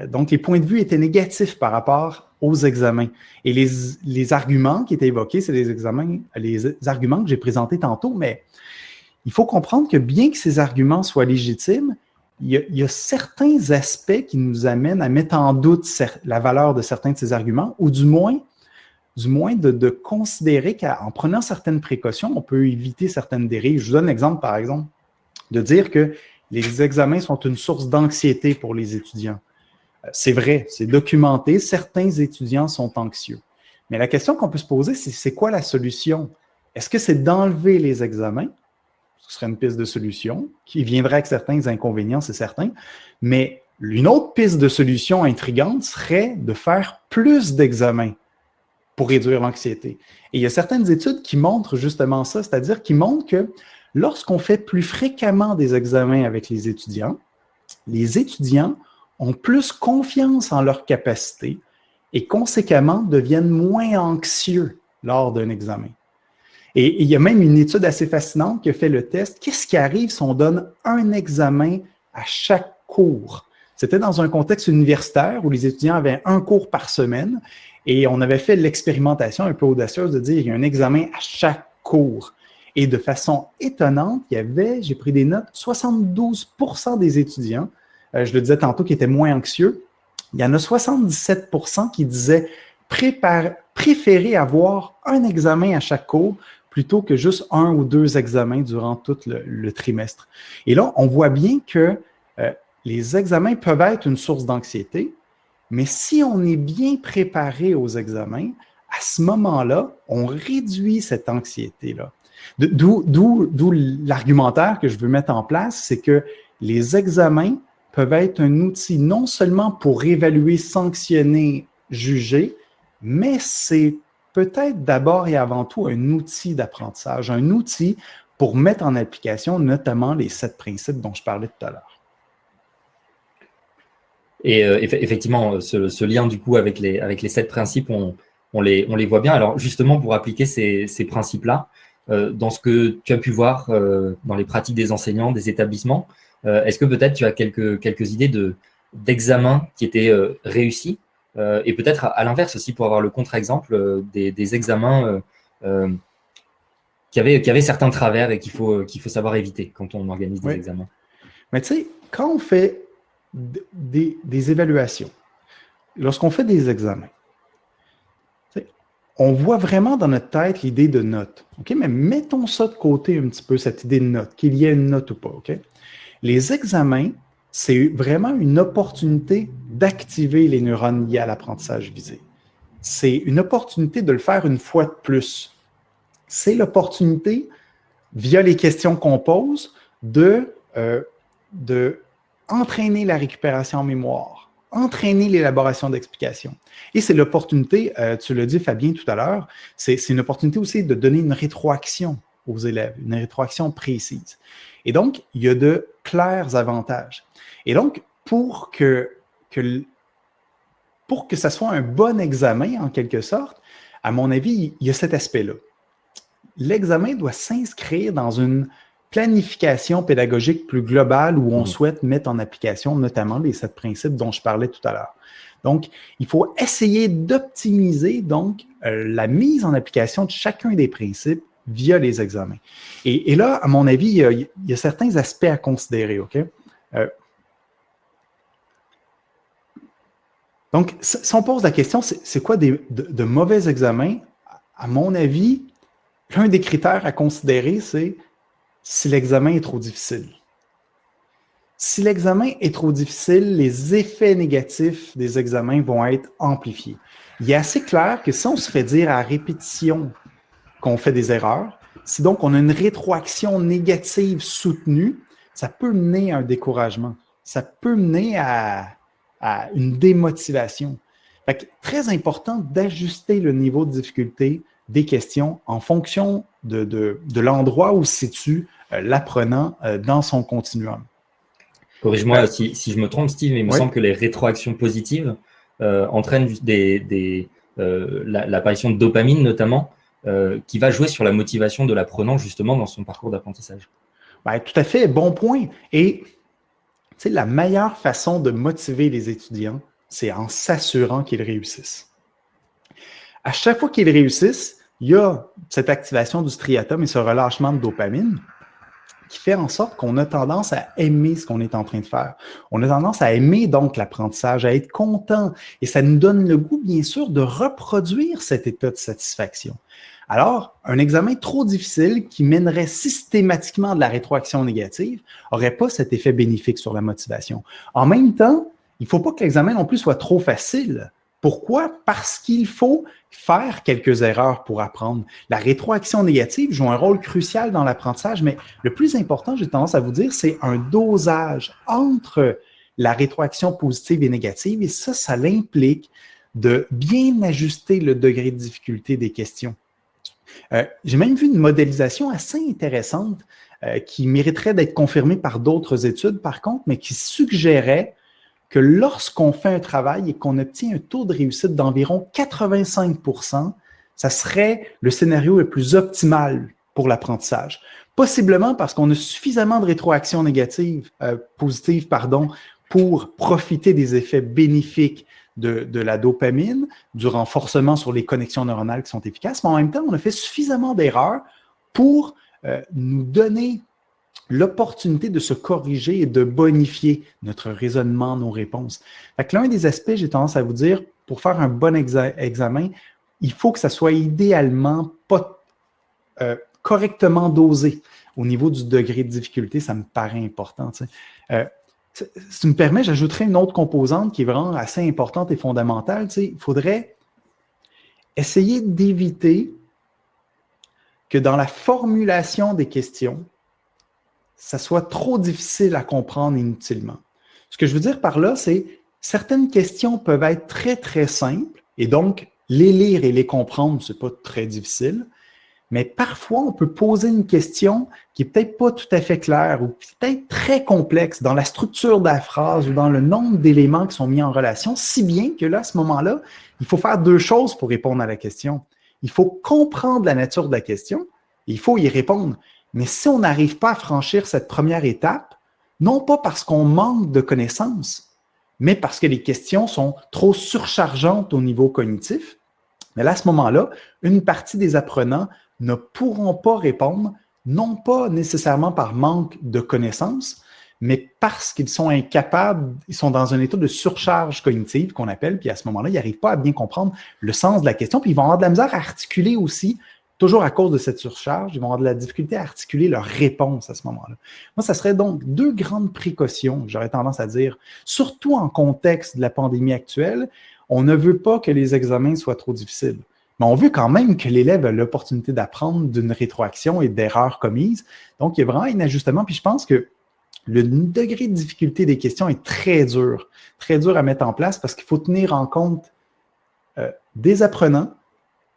Donc, les points de vue étaient négatifs par rapport aux examens. Et les arguments qui étaient évoqués, c'est les arguments que j'ai présentés tantôt, mais il faut comprendre que bien que ces arguments soient légitimes, il y a certains aspects qui nous amènent à mettre en doute la valeur de certains de ces arguments, ou du moins du moins de considérer qu'en prenant certaines précautions, on peut éviter certaines dérives. Je vous donne l'exemple, par exemple, de dire que les examens sont une source d'anxiété pour les étudiants. C'est vrai, c'est documenté, certains étudiants sont anxieux. Mais la question qu'on peut se poser, c'est quoi la solution? Est-ce que c'est d'enlever les examens? Ce serait une piste de solution qui viendrait avec certains inconvénients, c'est certain. Mais une autre piste de solution intrigante serait de faire plus d'examens pour réduire l'anxiété. Et il y a certaines études qui montrent justement ça, c'est-à-dire qui montrent que lorsqu'on fait plus fréquemment des examens avec les étudiants ont plus confiance en leurs capacités et conséquemment deviennent moins anxieux lors d'un examen. Et il y a même une étude assez fascinante qui a fait le test. Qu'est-ce qui arrive si on donne un examen à chaque cours? C'était dans un contexte universitaire où les étudiants avaient un cours par semaine et on avait fait l'expérimentation un peu audacieuse de dire qu'il y a un examen à chaque cours. Et de façon étonnante, il y avait, j'ai pris des notes, 72% des étudiants, je le disais tantôt, qui étaient moins anxieux. Il y en a 77% qui disaient préférer avoir un examen à chaque cours plutôt que juste un ou deux examens durant tout le trimestre. Et là, on voit bien que les examens peuvent être une source d'anxiété, mais si on est bien préparé aux examens, à ce moment-là, on réduit cette anxiété-là. D'où l'argumentaire que je veux mettre en place, c'est que les examens peuvent être un outil non seulement pour évaluer, sanctionner, juger, mais c'est peut-être d'abord et avant tout un outil d'apprentissage, un outil pour mettre en application notamment les 7 principes dont je parlais tout à l'heure. Et effectivement, ce lien du coup avec les 7 principes, on les voit bien. Alors justement, pour appliquer ces principes-là, dans ce que tu as pu voir dans les pratiques des enseignants, des établissements, est-ce que peut-être tu as quelques idées d'examens qui étaient réussis et peut-être à l'inverse aussi pour avoir le contre-exemple des examens qui avaient certains travers et qu'il faut savoir éviter quand on organise des examens. Mais tu sais, quand on fait des évaluations, lorsqu'on fait des examens, on voit vraiment dans notre tête l'idée de note. Okay? Mais mettons ça de côté un petit peu, cette idée de note, qu'il y ait une note ou pas. Okay? Les examens, c'est vraiment une opportunité d'activer les neurones liés à l'apprentissage visé. C'est une opportunité de le faire une fois de plus. C'est l'opportunité, via les questions qu'on pose, de entraîner la récupération en mémoire, entraîner l'élaboration d'explications. Et c'est l'opportunité, tu l'as dit Fabien tout à l'heure, c'est une opportunité aussi de donner une rétroaction aux élèves, une rétroaction précise. Et donc, il y a de clairs avantages. Et donc, pour que ça soit un bon examen, en quelque sorte, à mon avis, il y a cet aspect-là. L'examen doit s'inscrire dans une planification pédagogique plus globale où on souhaite mettre en application notamment les 7 principes dont je parlais tout à l'heure. Donc, il faut essayer d'optimiser donc la mise en application de chacun des principes via les examens. Et là, à mon avis, il y a certains aspects à considérer, OK? Donc, si on pose la question, c'est quoi de mauvais examens? À mon avis, l'un des critères à considérer, c'est si l'examen est trop difficile. Si l'examen est trop difficile, les effets négatifs des examens vont être amplifiés. Il est assez clair que si on se fait dire à répétition qu'on fait des erreurs, si donc on a une rétroaction négative soutenue, ça peut mener à un découragement. Ça peut mener à une démotivation. Fait que, très important d'ajuster le niveau de difficulté des questions en fonction de l'endroit où se situe l'apprenant dans son continuum. Corrige-moi si je me trompe, Steve, mais il me semble que les rétroactions positives entraînent l'apparition de dopamine notamment, qui va jouer sur la motivation de l'apprenant justement dans son parcours d'apprentissage. Ben, tout à fait, bon point. Et la meilleure façon de motiver les étudiants, c'est en s'assurant qu'ils réussissent. À chaque fois qu'ils réussissent, il y a cette activation du striatum et ce relâchement de dopamine. qui fait en sorte qu'on a tendance à aimer ce qu'on est en train de faire. On a tendance à aimer donc l'apprentissage, à être content. Et ça nous donne le goût, bien sûr, de reproduire cet état de satisfaction. Alors, un examen trop difficile qui mènerait systématiquement de la rétroaction négative n'aurait pas cet effet bénéfique sur la motivation. En même temps, il ne faut pas que l'examen non plus soit trop facile. Pourquoi? Parce qu'il faut faire quelques erreurs pour apprendre. La rétroaction négative joue un rôle crucial dans l'apprentissage, mais le plus important, j'ai tendance à vous dire, c'est un dosage entre la rétroaction positive et négative, et ça l'implique de bien ajuster le degré de difficulté des questions. J'ai même vu une modélisation assez intéressante qui mériterait d'être confirmée par d'autres études, par contre, mais qui suggérait que lorsqu'on fait un travail et qu'on obtient un taux de réussite d'environ 85%, ça serait le scénario le plus optimal pour l'apprentissage. Possiblement parce qu'on a suffisamment de rétroaction positive, pour profiter des effets bénéfiques de la dopamine, du renforcement sur les connexions neuronales qui sont efficaces, mais en même temps, on a fait suffisamment d'erreurs pour nous donner l'opportunité de se corriger et de bonifier notre raisonnement, nos réponses. Fait que l'un des aspects, j'ai tendance à vous dire, pour faire un bon examen, il faut que ça soit idéalement pas correctement dosé au niveau du degré de difficulté. Ça me paraît important. Si tu me permets, j'ajouterai une autre composante qui est vraiment assez importante et fondamentale. Il faudrait essayer d'éviter que dans la formulation des questions, ça soit trop difficile à comprendre inutilement. Ce que je veux dire par là, c'est certaines questions peuvent être très, très simples et donc les lire et les comprendre, ce n'est pas très difficile. Mais parfois, on peut poser une question qui n'est peut-être pas tout à fait claire ou peut-être très complexe dans la structure de la phrase ou dans le nombre d'éléments qui sont mis en relation, si bien que là, à ce moment-là, il faut faire deux choses pour répondre à la question. Il faut comprendre la nature de la question et il faut y répondre. Mais si on n'arrive pas à franchir cette première étape, non pas parce qu'on manque de connaissances, mais parce que les questions sont trop surchargeantes au niveau cognitif, mais là, à ce moment-là, une partie des apprenants ne pourront pas répondre, non pas nécessairement par manque de connaissances, mais parce qu'ils sont incapables, ils sont dans un état de surcharge cognitive qu'on appelle, puis à ce moment-là, ils n'arrivent pas à bien comprendre le sens de la question, puis ils vont avoir de la misère à articuler aussi, toujours à cause de cette surcharge, ils vont avoir de la difficulté à articuler leur réponse à ce moment-là. Moi, ça serait donc deux grandes précautions, j'aurais tendance à dire, surtout en contexte de la pandémie actuelle. On ne veut pas que les examens soient trop difficiles, mais on veut quand même que l'élève ait l'opportunité d'apprendre d'une rétroaction et d'erreurs commises. Donc, il y a vraiment un ajustement, puis je pense que le degré de difficulté des questions est très dur à mettre en place parce qu'il faut tenir en compte des apprenants,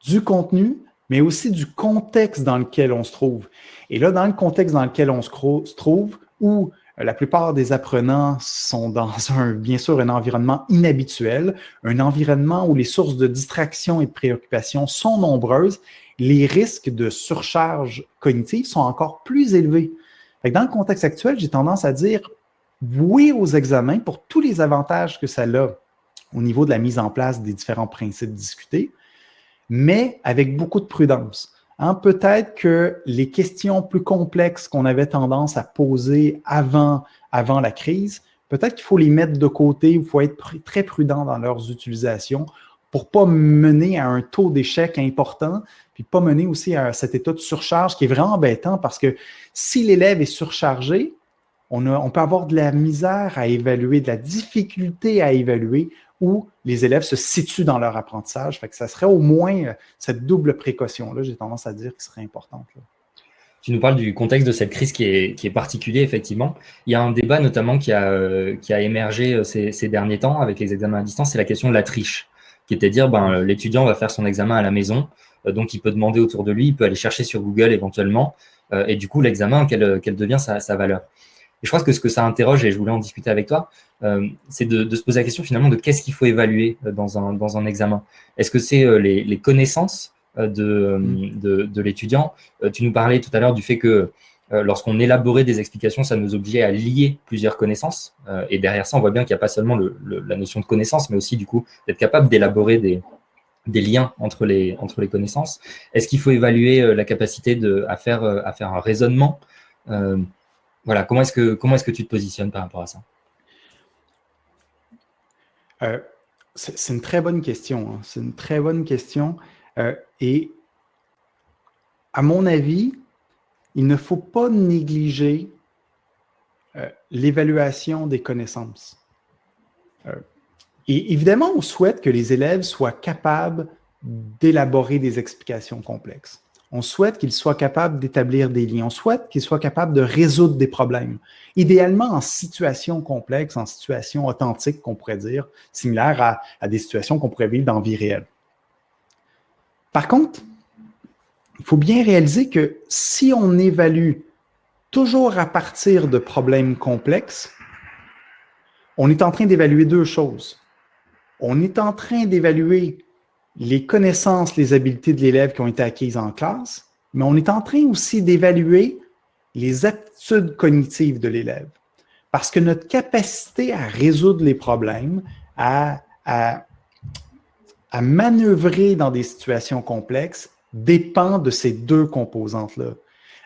du contenu, mais aussi du contexte dans lequel on se trouve. Et là, dans le contexte dans lequel on se trouve, où la plupart des apprenants sont dans bien sûr un environnement inhabituel, un environnement où les sources de distraction et de préoccupation sont nombreuses, les risques de surcharge cognitive sont encore plus élevés. Fait que dans le contexte actuel, j'ai tendance à dire oui aux examens pour tous les avantages que ça a au niveau de la mise en place des différents principes discutés, mais avec beaucoup de prudence. Peut-être que les questions plus complexes qu'on avait tendance à poser avant la crise, peut-être qu'il faut les mettre de côté, il faut être très prudent dans leurs utilisations pour ne pas mener à un taux d'échec important, puis pas mener aussi à cet état de surcharge qui est vraiment embêtant parce que si l'élève est surchargé, on peut avoir de la misère à évaluer, de la difficulté à évaluer où les élèves se situent dans leur apprentissage. Fait que ça serait au moins cette double précaution-là, j'ai tendance à dire, qui serait importante. Là. Tu nous parles du contexte de cette crise qui est particulier, effectivement. Il y a un débat notamment qui a émergé ces derniers temps avec les examens à distance, c'est la question de la triche, qui était de dire l'étudiant va faire son examen à la maison, donc il peut demander autour de lui, il peut aller chercher sur Google éventuellement, et du coup l'examen, quelle devient sa valeur. Et je pense que ce que ça interroge, et je voulais en discuter avec toi, c'est de se poser la question finalement de qu'est-ce qu'il faut évaluer dans un examen. Est-ce que c'est les connaissances de l'étudiant? Tu nous parlais tout à l'heure du fait que lorsqu'on élaborait des explications, ça nous obligeait à lier plusieurs connaissances. Et derrière ça, on voit bien qu'il n'y a pas seulement la notion de connaissance, mais aussi du coup d'être capable d'élaborer des liens entre les connaissances. Est-ce qu'il faut évaluer la capacité à faire un raisonnement voilà, comment est-ce que tu te positionnes par rapport à ça? C'est une très bonne question. Hein. C'est une très bonne question. Et à mon avis, il ne faut pas négliger l'évaluation des connaissances. Et évidemment, on souhaite que les élèves soient capables d'élaborer des explications complexes. On souhaite qu'ils soient capables d'établir des liens. On souhaite qu'ils soient capables de résoudre des problèmes. Idéalement en situation complexe, en situation authentique, qu'on pourrait dire, similaire à des situations qu'on pourrait vivre dans la vie réelle. Par contre, il faut bien réaliser que si on évalue toujours à partir de problèmes complexes, on est en train d'évaluer deux choses. On est en train d'évaluer les connaissances, les habiletés de l'élève qui ont été acquises en classe, mais on est en train aussi d'évaluer les aptitudes cognitives de l'élève. Parce que notre capacité à résoudre les problèmes, à manœuvrer dans des situations complexes, dépend de ces deux composantes-là.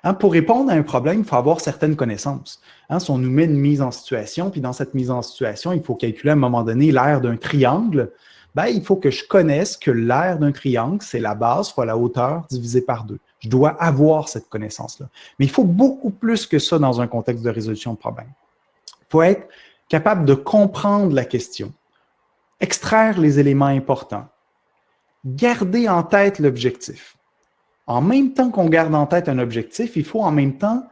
Hein, pour répondre à un problème, il faut avoir certaines connaissances. Hein, si on nous met une mise en situation, puis dans cette mise en situation, il faut calculer à un moment donné l'aire d'un triangle, ben, il faut que je connaisse que l'aire d'un triangle, c'est la base fois la hauteur divisée par 2. Je dois avoir cette connaissance-là. Mais il faut beaucoup plus que ça dans un contexte de résolution de problème. Il faut être capable de comprendre la question, extraire les éléments importants, garder en tête l'objectif. En même temps qu'on garde en tête un objectif, il faut en même temps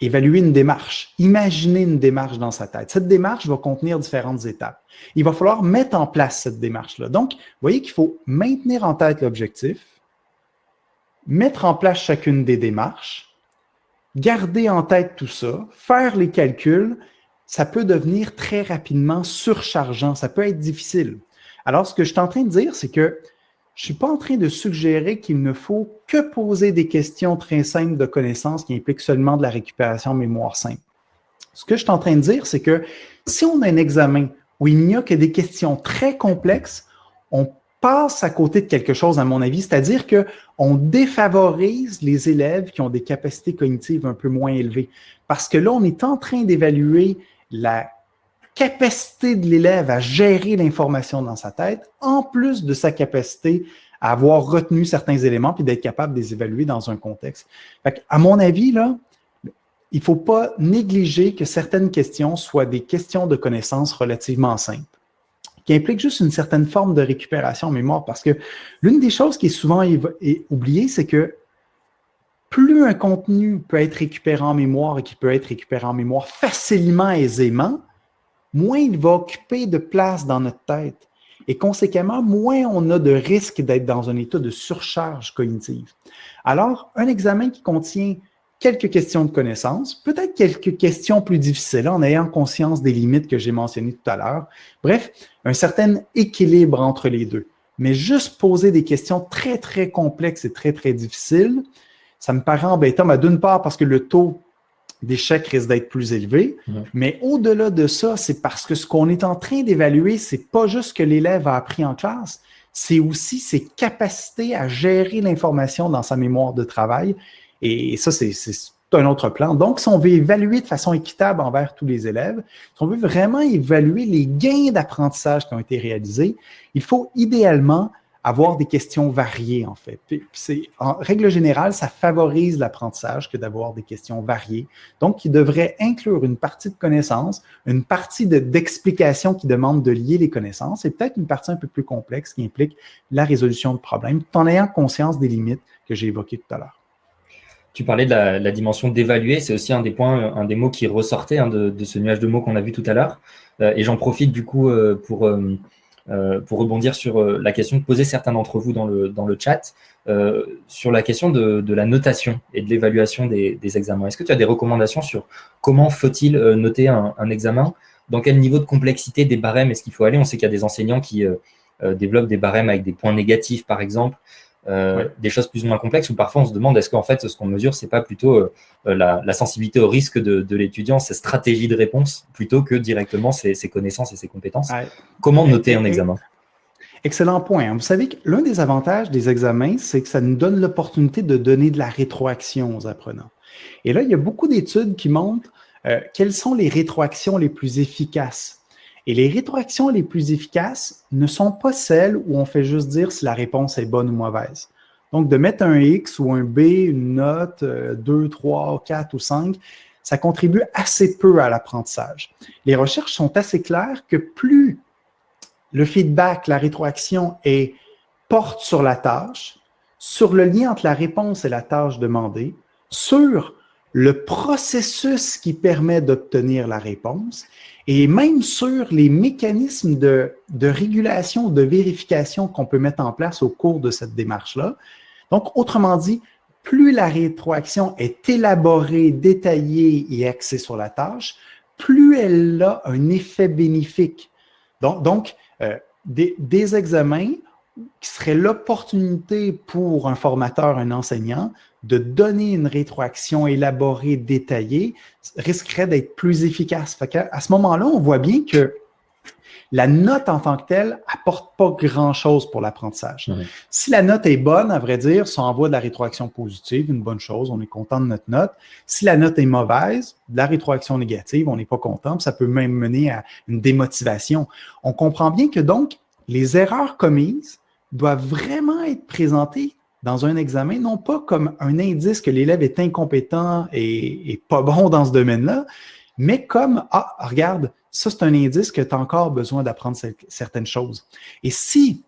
évaluer une démarche, imaginer une démarche dans sa tête. Cette démarche va contenir différentes étapes. Il va falloir mettre en place cette démarche-là. Donc, vous voyez qu'il faut maintenir en tête l'objectif, mettre en place chacune des démarches, garder en tête tout ça, faire les calculs, ça peut devenir très rapidement surchargeant, ça peut être difficile. Alors, ce que je suis en train de dire, c'est que je ne suis pas en train de suggérer qu'il ne faut que poser des questions très simples de connaissances qui impliquent seulement de la récupération mémoire simple. Ce que je suis en train de dire, c'est que si on a un examen où il n'y a que des questions très complexes, on passe à côté de quelque chose, à mon avis, c'est-à-dire qu'on défavorise les élèves qui ont des capacités cognitives un peu moins élevées. Parce que là, on est en train d'évaluer la capacité de l'élève à gérer l'information dans sa tête, en plus de sa capacité à avoir retenu certains éléments puis d'être capable de les évaluer dans un contexte. Fait à mon avis, là, il ne faut pas négliger que certaines questions soient des questions de connaissances relativement simples, qui impliquent juste une certaine forme de récupération en mémoire. Parce que l'une des choses qui est souvent oubliée, c'est que plus un contenu peut être récupéré en mémoire et qui peut être récupéré en mémoire facilement, aisément, moins il va occuper de place dans notre tête. Et conséquemment, moins on a de risque d'être dans un état de surcharge cognitive. Alors, un examen qui contient quelques questions de connaissances, peut-être quelques questions plus difficiles, en ayant conscience des limites que j'ai mentionnées tout à l'heure. Bref, un certain équilibre entre les deux. Mais juste poser des questions très, très complexes et très, très difficiles, ça me paraît embêtant. Mais d'une part, parce que le taux d'échec risque d'être plus élevé, mais au-delà de ça, c'est parce que ce qu'on est en train d'évaluer, c'est pas juste ce que l'élève a appris en classe, c'est aussi ses capacités à gérer l'information dans sa mémoire de travail. Et ça, c'est un autre plan. Donc, si on veut évaluer de façon équitable envers tous les élèves, si on veut vraiment évaluer les gains d'apprentissage qui ont été réalisés, il faut idéalement avoir des questions variées, en fait. En règle générale, ça favorise l'apprentissage que d'avoir des questions variées. Donc, il devrait inclure une partie de connaissances, une partie d'explication qui demande de lier les connaissances et peut-être une partie un peu plus complexe qui implique la résolution de problèmes, tout en ayant conscience des limites que j'ai évoquées tout à l'heure. Tu parlais de la dimension d'évaluer, c'est aussi un des points, un des mots qui ressortait de ce nuage de mots qu'on a vu tout à l'heure. Et j'en profite du coup pour rebondir sur la question que posaient certains d'entre vous dans le chat, sur la question de la notation et de l'évaluation des examens. Est-ce que tu as des recommandations sur comment faut-il noter un examen? Dans quel niveau de complexité des barèmes est-ce qu'il faut aller? On sait qu'il y a des enseignants qui développent des barèmes avec des points négatifs, par exemple, des choses plus ou moins complexes, où parfois on se demande est-ce qu'en fait ce qu'on mesure, c'est pas plutôt la sensibilité au risque de l'étudiant, sa stratégie de réponse, plutôt que directement ses connaissances et ses compétences. Comment noter un examen? Excellent point. Vous savez que l'un des avantages des examens, c'est que ça nous donne l'opportunité de donner de la rétroaction aux apprenants. Et là, il y a beaucoup d'études qui montrent quelles sont les rétroactions les plus efficaces? Et les rétroactions les plus efficaces ne sont pas celles où on fait juste dire si la réponse est bonne ou mauvaise. Donc, de mettre un X ou un B, une note, 2, 3, 4 ou 5, ça contribue assez peu à l'apprentissage. Les recherches sont assez claires que plus le feedback, la rétroaction porte sur la tâche, sur le lien entre la réponse et la tâche demandée, sur le processus qui permet d'obtenir la réponse et même sur les mécanismes de régulation, de vérification qu'on peut mettre en place au cours de cette démarche-là. Donc, autrement dit, plus la rétroaction est élaborée, détaillée et axée sur la tâche, plus elle a un effet bénéfique. Donc des examens qui seraient l'opportunité pour un formateur, un enseignant, de donner une rétroaction élaborée, détaillée, risquerait d'être plus efficace. Fait qu'à ce moment-là, on voit bien que la note en tant que telle apporte pas grand-chose pour l'apprentissage. Mmh. Si la note est bonne, à vrai dire, ça envoie de la rétroaction positive, une bonne chose, on est content de notre note. Si la note est mauvaise, de la rétroaction négative, on n'est pas content, ça peut même mener à une démotivation. On comprend bien que donc, les erreurs commises doivent vraiment être présentées dans un examen, non pas comme un indice que l'élève est incompétent et pas bon dans ce domaine-là, mais comme, ah, regarde, ça, c'est un indice que tu as encore besoin d'apprendre certaines choses. Et si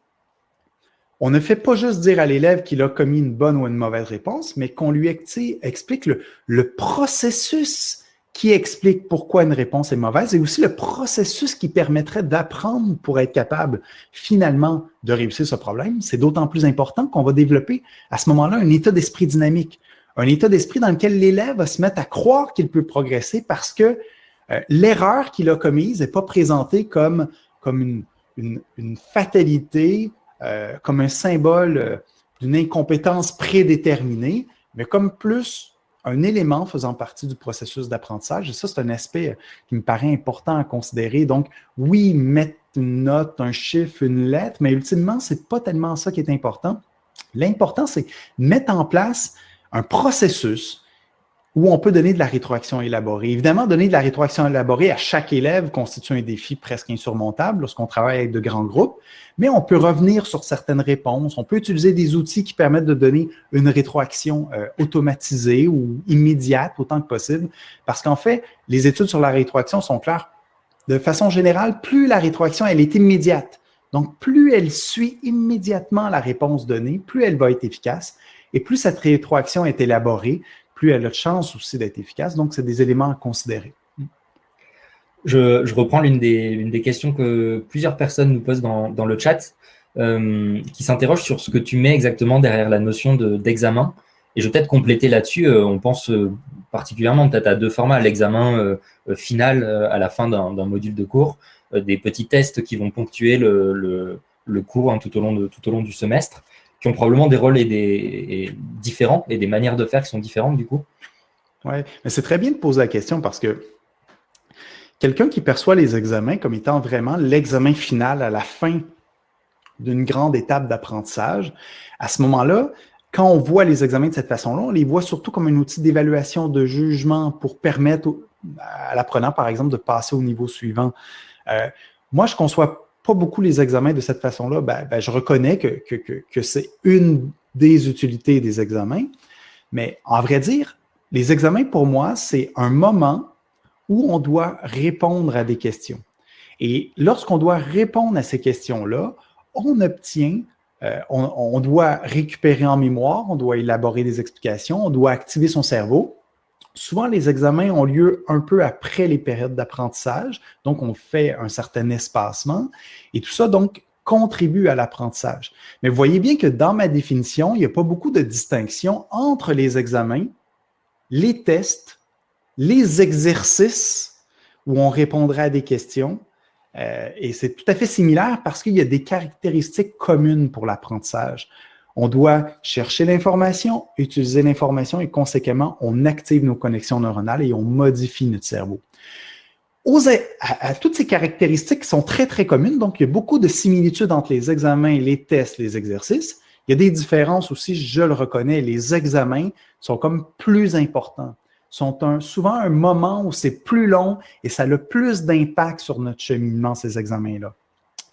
on ne fait pas juste dire à l'élève qu'il a commis une bonne ou une mauvaise réponse, mais qu'on lui explique le processus qui explique pourquoi une réponse est mauvaise et aussi le processus qui permettrait d'apprendre pour être capable finalement de réussir ce problème, c'est d'autant plus important qu'on va développer à ce moment-là un état d'esprit dynamique, un état d'esprit dans lequel l'élève va se mettre à croire qu'il peut progresser parce que l'erreur qu'il a commise n'est pas présentée comme une fatalité, comme un symbole d'une incompétence prédéterminée, mais comme plus un élément faisant partie du processus d'apprentissage. Et ça, c'est un aspect qui me paraît important à considérer. Donc, oui, mettre une note, un chiffre, une lettre, mais ultimement, ce n'est pas tellement ça qui est important. L'important, c'est mettre en place un processus où on peut donner de la rétroaction élaborée. Évidemment, donner de la rétroaction élaborée à chaque élève constitue un défi presque insurmontable lorsqu'on travaille avec de grands groupes, mais on peut revenir sur certaines réponses. On peut utiliser des outils qui permettent de donner une rétroaction automatisée ou immédiate autant que possible, parce qu'en fait, les études sur la rétroaction sont claires. De façon générale, plus la rétroaction elle est immédiate, donc plus elle suit immédiatement la réponse donnée, plus elle va être efficace, et plus cette rétroaction est élaborée, plus elle a de chance aussi d'être efficace. Donc, c'est des éléments à considérer. Je reprends l'une des questions que plusieurs personnes nous posent dans le chat, qui s'interrogent sur ce que tu mets exactement derrière la notion d'examen. Et je vais peut-être compléter là-dessus. On pense particulièrement peut-être à deux formats, l'examen final à la fin d'un module de cours, des petits tests qui vont ponctuer le cours tout au long du semestre, qui ont probablement des rôles et différents et des manières de faire qui sont différentes du coup. Oui, mais c'est très bien de poser la question parce que quelqu'un qui perçoit les examens comme étant vraiment l'examen final à la fin d'une grande étape d'apprentissage, à ce moment-là, quand on voit les examens de cette façon-là, on les voit surtout comme un outil d'évaluation, de jugement pour permettre à l'apprenant, par exemple, de passer au niveau suivant. Moi, je ne conçois pas beaucoup les examens de cette façon-là. Je reconnais que c'est une des utilités des examens, mais en vrai dire, les examens, pour moi, c'est un moment où on doit répondre à des questions. Et lorsqu'on doit répondre à ces questions-là, on obtient, on doit récupérer en mémoire, on doit élaborer des explications, on doit activer son cerveau. Souvent, les examens ont lieu un peu après les périodes d'apprentissage, donc on fait un certain espacement, et tout ça, donc, contribue à l'apprentissage. Mais vous voyez bien que dans ma définition, il n'y a pas beaucoup de distinction entre les examens, les tests, les exercices où on répondra à des questions, et c'est tout à fait similaire parce qu'il y a des caractéristiques communes pour l'apprentissage. On doit chercher l'information, utiliser l'information et conséquemment, on active nos connexions neuronales et on modifie notre cerveau. À toutes ces caractéristiques qui sont très, très communes, donc il y a beaucoup de similitudes entre les examens, les tests, les exercices. Il y a des différences aussi, je le reconnais, les examens sont comme plus importants, sont souvent un moment où c'est plus long et ça a le plus d'impact sur notre cheminement, ces examens-là.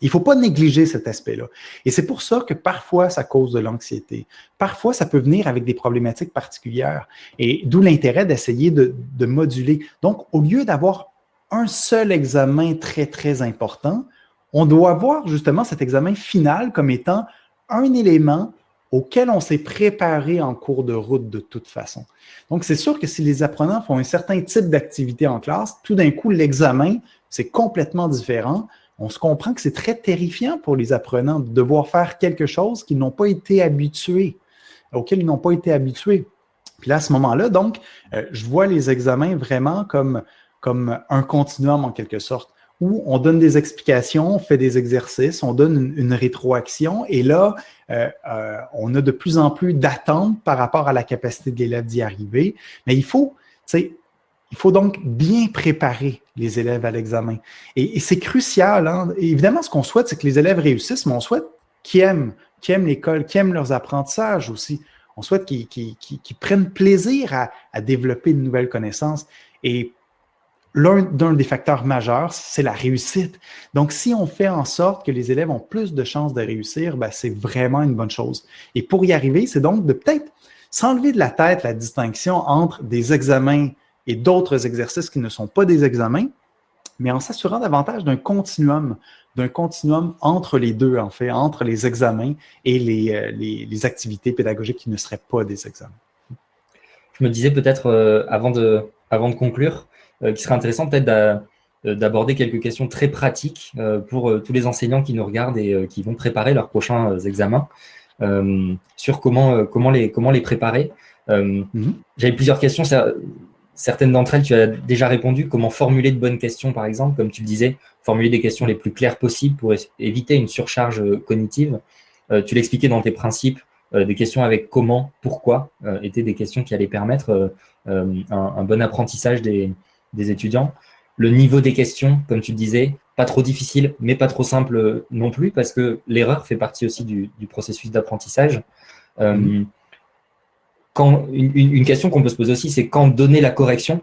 Il ne faut pas négliger cet aspect-là. Et c'est pour ça que parfois, ça cause de l'anxiété. Parfois, ça peut venir avec des problématiques particulières. Et d'où l'intérêt d'essayer de moduler. Donc, au lieu d'avoir un seul examen très, très important, on doit voir justement cet examen final comme étant un élément auquel on s'est préparé en cours de route de toute façon. Donc, c'est sûr que si les apprenants font un certain type d'activité en classe, tout d'un coup, l'examen, c'est complètement différent. On se comprend que c'est très terrifiant pour les apprenants de devoir faire quelque chose qu'ils n'ont pas été habitués, auquel ils n'ont pas été habitués. Puis là, à ce moment-là, donc, je vois les examens vraiment comme un continuum en quelque sorte, où on donne des explications, on fait des exercices, on donne une rétroaction, et là, on a de plus en plus d'attentes par rapport à la capacité de l'élève d'y arriver. Mais il faut donc bien préparer les élèves à l'examen. Et c'est crucial. Hein? Évidemment, ce qu'on souhaite, c'est que les élèves réussissent, mais on souhaite qu'ils aiment l'école, qu'ils aiment leurs apprentissages aussi. On souhaite qu'ils prennent plaisir à développer de nouvelles connaissances. Et l'un des facteurs majeurs, c'est la réussite. Donc, si on fait en sorte que les élèves ont plus de chances de réussir, ben, c'est vraiment une bonne chose. Et pour y arriver, c'est donc de peut-être s'enlever de la tête la distinction entre des examens et d'autres exercices qui ne sont pas des examens, mais en s'assurant davantage d'un continuum entre les deux, en fait, entre les examens et les activités pédagogiques qui ne seraient pas des examens. Je me disais peut-être, avant de conclure, qu'il serait intéressant peut-être d'aborder quelques questions très pratiques pour tous les enseignants qui nous regardent et qui vont préparer leurs prochains examens, sur comment les préparer. J'avais plusieurs questions. Certaines d'entre elles, tu as déjà répondu. Comment formuler de bonnes questions, par exemple, comme tu le disais, formuler des questions les plus claires possibles pour éviter une surcharge cognitive. Tu l'expliquais dans tes principes, des questions avec comment, pourquoi, étaient des questions qui allaient permettre un bon apprentissage des étudiants. Le niveau des questions, comme tu le disais, pas trop difficile, mais pas trop simple non plus, parce que l'erreur fait partie aussi du processus d'apprentissage. Une question qu'on peut se poser aussi, c'est quand donner la correction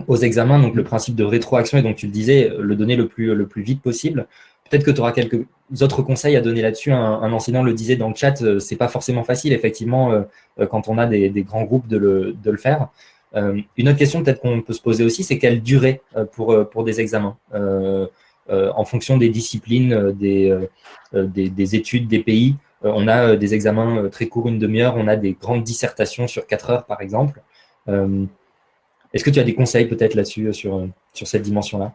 aux examens, donc le principe de rétroaction, et donc tu le disais, le donner le plus vite possible. Peut-être que tu auras quelques autres conseils à donner là-dessus. Un enseignant le disait dans le chat, c'est pas forcément facile, effectivement, quand on a des grands groupes de le faire. Une autre question peut-être qu'on peut se poser aussi, c'est quelle durée pour des examens en fonction des disciplines, des études, des pays. On a des examens très courts, une demi-heure. On a des grandes dissertations sur 4 heures, par exemple. Est-ce que tu as des conseils peut-être là-dessus, sur cette dimension-là?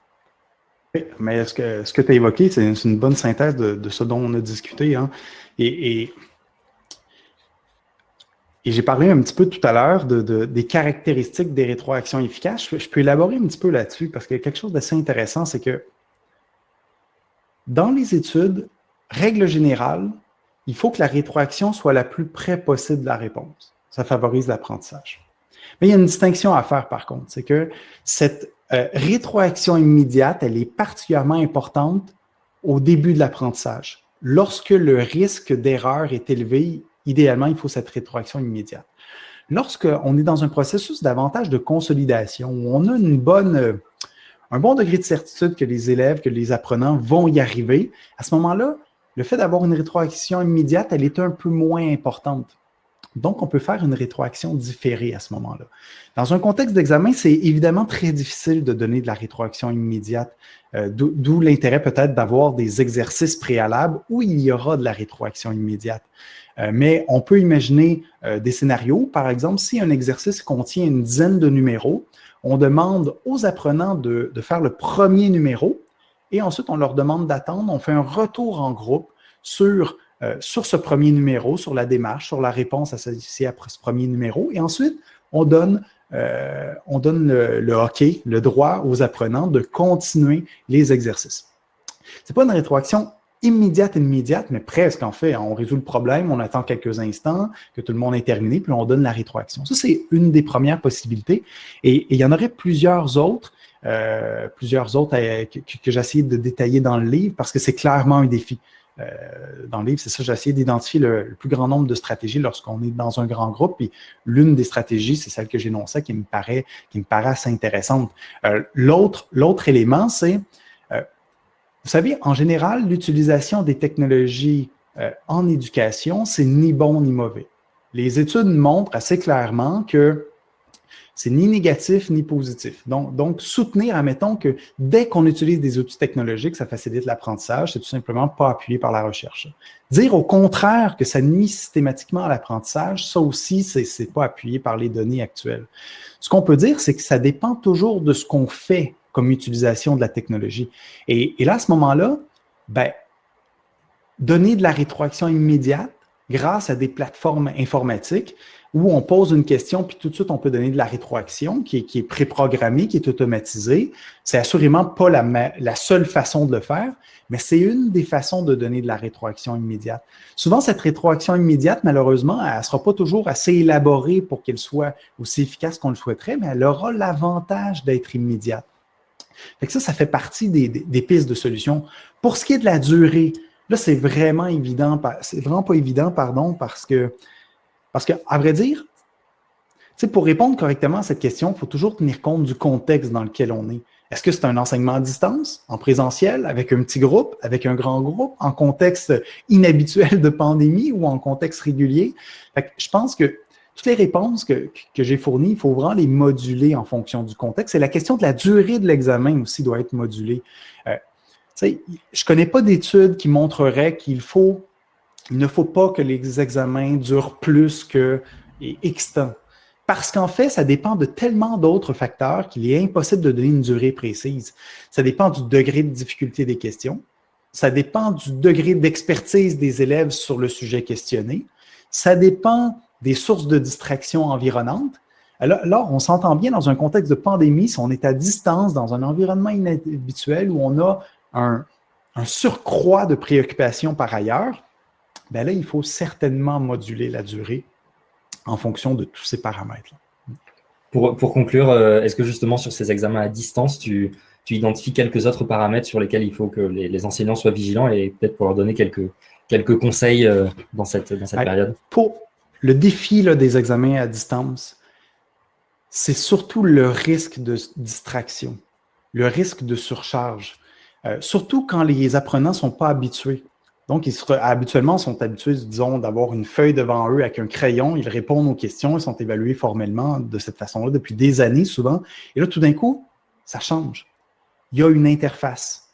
Oui, mais ce que tu as évoqué, c'est une bonne synthèse de ce dont on a discuté. Hein. Et j'ai parlé un petit peu tout à l'heure des caractéristiques des rétroactions efficaces. Je peux élaborer un petit peu là-dessus parce qu'il y a quelque chose d'assez intéressant, c'est que dans les études, règle générale, il faut que la rétroaction soit la plus près possible de la réponse. Ça favorise l'apprentissage. Mais il y a une distinction à faire par contre, c'est que cette rétroaction immédiate, elle est particulièrement importante au début de l'apprentissage. Lorsque le risque d'erreur est élevé, idéalement, il faut cette rétroaction immédiate. Lorsqu'on est dans un processus davantage de consolidation, où on a un bon degré de certitude que les élèves, que les apprenants vont y arriver, à ce moment-là, le fait d'avoir une rétroaction immédiate, elle est un peu moins importante. Donc, on peut faire une rétroaction différée à ce moment-là. Dans un contexte d'examen, c'est évidemment très difficile de donner de la rétroaction immédiate, d'où l'intérêt peut-être d'avoir des exercices préalables où il y aura de la rétroaction immédiate. Mais on peut imaginer des scénarios. Par exemple, si un exercice contient une dizaine de numéros, on demande aux apprenants de faire le premier numéro et ensuite, on leur demande d'attendre. On fait un retour en groupe sur ce premier numéro, sur la démarche, sur la réponse associée à ce premier numéro. Et ensuite, on donne le hockey, le droit aux apprenants de continuer les exercices. Ce n'est pas une rétroaction immédiate, mais presque en fait. On résout le problème, on attend quelques instants que tout le monde ait terminé, puis on donne la rétroaction. Ça, c'est une des premières possibilités. Et il y en aurait plusieurs autres que j'ai essayé de détailler dans le livre parce que c'est clairement un défi. dans le livre, c'est ça, j'ai essayé d'identifier le plus grand nombre de stratégies lorsqu'on est dans un grand groupe. Puis l'une des stratégies, c'est celle que j'énonçais qui me paraît assez intéressante. L'autre élément, c'est, vous savez, en général, l'utilisation des technologies en éducation, c'est ni bon ni mauvais. Les études montrent assez clairement que c'est ni négatif ni positif. Donc, soutenir, admettons que dès qu'on utilise des outils technologiques, ça facilite l'apprentissage, c'est tout simplement pas appuyé par la recherche. Dire au contraire que ça nuit systématiquement à l'apprentissage, ça aussi, c'est pas appuyé par les données actuelles. Ce qu'on peut dire, c'est que ça dépend toujours de ce qu'on fait comme utilisation de la technologie. Et là, à ce moment-là, donner de la rétroaction immédiate grâce à des plateformes informatiques où on pose une question, puis tout de suite, on peut donner de la rétroaction qui est préprogrammée, qui est automatisée. C'est assurément pas la seule façon de le faire, mais c'est une des façons de donner de la rétroaction immédiate. Souvent, cette rétroaction immédiate, malheureusement, elle ne sera pas toujours assez élaborée pour qu'elle soit aussi efficace qu'on le souhaiterait, mais elle aura l'avantage d'être immédiate. Fait que ça fait partie des pistes de solutions. Pour ce qui est de la durée, là, c'est vraiment pas évident, parce que, à vrai dire, pour répondre correctement à cette question, il faut toujours tenir compte du contexte dans lequel on est. Est-ce que c'est un enseignement à distance, en présentiel, avec un petit groupe, avec un grand groupe, en contexte inhabituel de pandémie ou en contexte régulier? Fait que je pense que toutes les réponses que j'ai fournies, il faut vraiment les moduler en fonction du contexte. Et la question de la durée de l'examen aussi doit être modulée. Je ne connais pas d'études qui montreraient qu'il ne faut pas que les examens durent plus que X temps. Parce qu'en fait, ça dépend de tellement d'autres facteurs qu'il est impossible de donner une durée précise. Ça dépend du degré de difficulté des questions. Ça dépend du degré d'expertise des élèves sur le sujet questionné. Ça dépend des sources de distraction environnantes. Alors, on s'entend bien dans un contexte de pandémie, si on est à distance, dans un environnement inhabituel où on a un surcroît de préoccupations par ailleurs, là, il faut certainement moduler la durée en fonction de tous ces paramètres-là. Pour conclure, est-ce que justement sur ces examens à distance, tu identifies quelques autres paramètres sur lesquels il faut que les enseignants soient vigilants et peut-être pour leur donner quelques conseils dans cette période? Pour le défi des examens à distance, c'est surtout le risque de distraction, le risque de surcharge, surtout quand les apprenants ne sont pas habitués. Donc, habituellement, sont habitués, disons, d'avoir une feuille devant eux avec un crayon, ils répondent aux questions, ils sont évalués formellement de cette façon-là depuis des années souvent. Et là, tout d'un coup, ça change. Il y a une interface,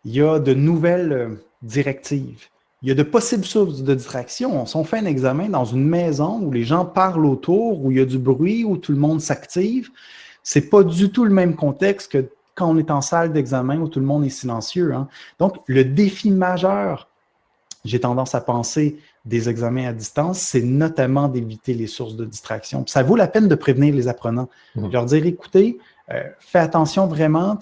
il y a de nouvelles directives, il y a de possibles sources de distraction. On fait un examen dans une maison où les gens parlent autour, où il y a du bruit, où tout le monde s'active. C'est pas du tout le même contexte que quand on est en salle d'examen où tout le monde est silencieux. Donc, le défi majeur, j'ai tendance à penser, des examens à distance, c'est notamment d'éviter les sources de distraction. Puis ça vaut la peine de prévenir les apprenants. Leur dire, écoutez, fais attention vraiment,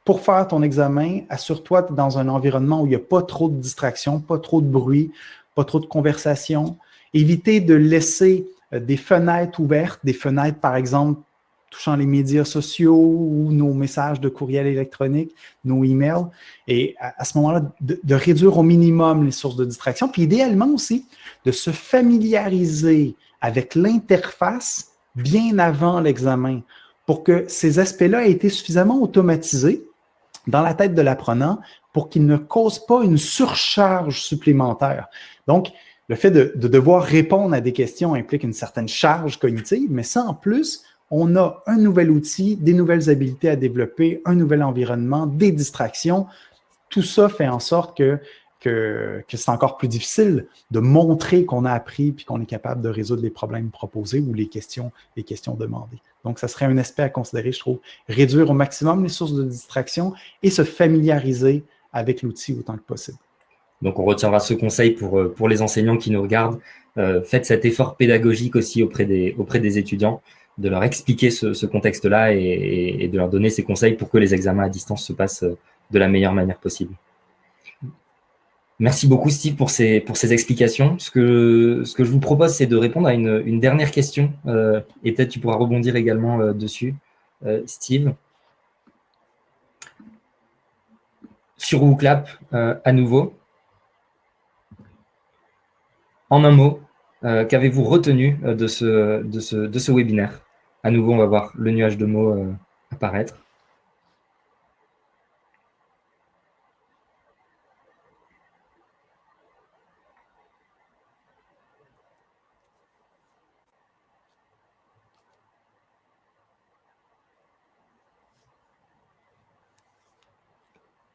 pour faire ton examen, assure-toi d'être dans un environnement où il n'y a pas trop de distraction, pas trop de bruit, pas trop de conversation. Évitez de laisser des fenêtres ouvertes, des fenêtres, par exemple, touchant les médias sociaux ou nos messages de courriel électronique, nos emails. Et à ce moment-là, de réduire au minimum les sources de distraction. Puis idéalement aussi, de se familiariser avec l'interface bien avant l'examen pour que ces aspects-là aient été suffisamment automatisés dans la tête de l'apprenant pour qu'il ne cause pas une surcharge supplémentaire. Donc, le fait de devoir répondre à des questions implique une certaine charge cognitive, mais ça, en plus, on a un nouvel outil, des nouvelles habiletés à développer, un nouvel environnement, des distractions. Tout ça fait en sorte que c'est encore plus difficile de montrer qu'on a appris puis qu'on est capable de résoudre les problèmes proposés ou les questions demandées. Donc, ça serait un aspect à considérer, je trouve, réduire au maximum les sources de distraction et se familiariser avec l'outil autant que possible. Donc, on retiendra ce conseil pour les enseignants qui nous regardent. Faites cet effort pédagogique aussi auprès des étudiants, de leur expliquer ce contexte-là et de leur donner ces conseils pour que les examens à distance se passent de la meilleure manière possible. Merci beaucoup, Steve, pour ces explications. Ce que je vous propose, c'est de répondre à une dernière question et peut-être tu pourras rebondir également dessus, Steve. Sur WooClap, à nouveau, En un mot, qu'avez-vous retenu de ce webinaire? À nouveau, on va voir le nuage de mots apparaître.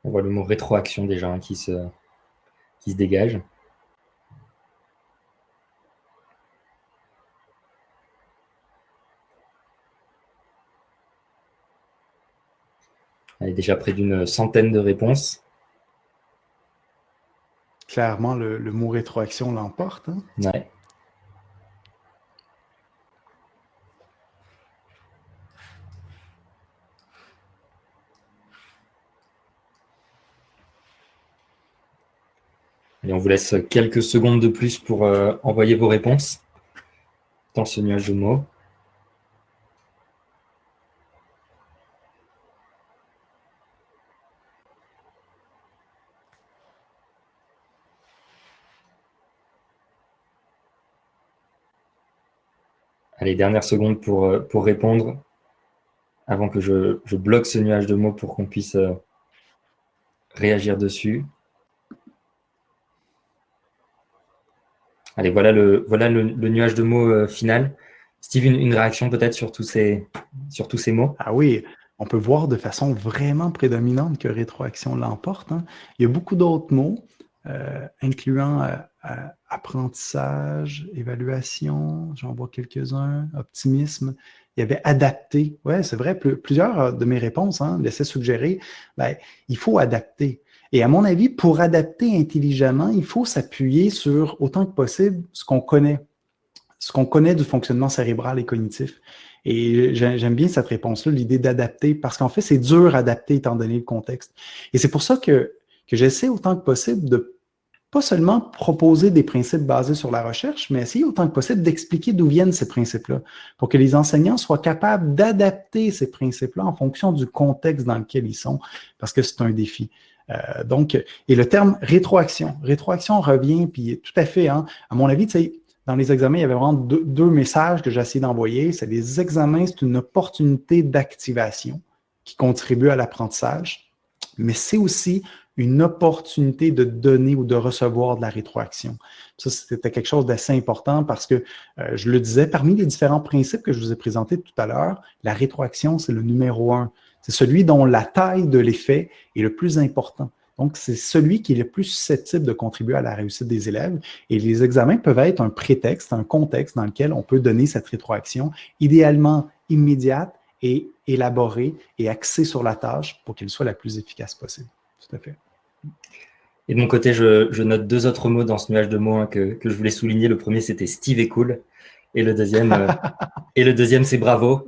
On voit le mot rétroaction déjà hein, qui se dégage. Il y a déjà près d'une centaine de réponses. Clairement, le mot rétroaction l'emporte. Hein? Ouais. Et on vous laisse quelques secondes de plus pour envoyer vos réponses dans ce nuage de mots. Allez, dernière seconde pour répondre avant que je bloque ce nuage de mots pour qu'on puisse réagir dessus. Allez, voilà le nuage de mots final. Steve, une réaction peut-être sur tous ces mots? Ah oui, on peut voir de façon vraiment prédominante que rétroaction l'emporte. Hein. Il y a beaucoup d'autres mots, incluant apprentissage, évaluation, j'en vois quelques-uns, optimisme. Il y avait adapter. Oui, c'est vrai, plusieurs de mes réponses laissaient suggérer, il faut adapter. Et à mon avis, pour adapter intelligemment, il faut s'appuyer sur, autant que possible, ce qu'on connaît du fonctionnement cérébral et cognitif. Et j'aime bien cette réponse-là, l'idée d'adapter, parce qu'en fait, c'est dur d'adapter étant donné le contexte. Et c'est pour ça que j'essaie autant que possible de pas seulement proposer des principes basés sur la recherche, mais essayer autant que possible d'expliquer d'où viennent ces principes-là, pour que les enseignants soient capables d'adapter ces principes-là en fonction du contexte dans lequel ils sont, parce que c'est un défi. Et le terme rétroaction revient, puis tout à fait, à mon avis, tu sais, dans les examens, il y avait vraiment deux messages que j'ai essayé d'envoyer. C'est les examens, c'est une opportunité d'activation qui contribue à l'apprentissage, mais c'est aussi une opportunité de donner ou de recevoir de la rétroaction. Ça, c'était quelque chose d'assez important parce que, je le disais, parmi les différents principes que je vous ai présentés tout à l'heure, la rétroaction, c'est le numéro 1. C'est celui dont la taille de l'effet est le plus important. Donc, c'est celui qui est le plus susceptible de contribuer à la réussite des élèves. Et les examens peuvent être un prétexte, un contexte dans lequel on peut donner cette rétroaction, idéalement immédiate et élaborée et axée sur la tâche pour qu'elle soit la plus efficace possible. Tout à fait. Et de mon côté, je note deux autres mots dans ce nuage de mots que je voulais souligner. Le premier, c'était Steve est cool. Et le deuxième, c'est bravo.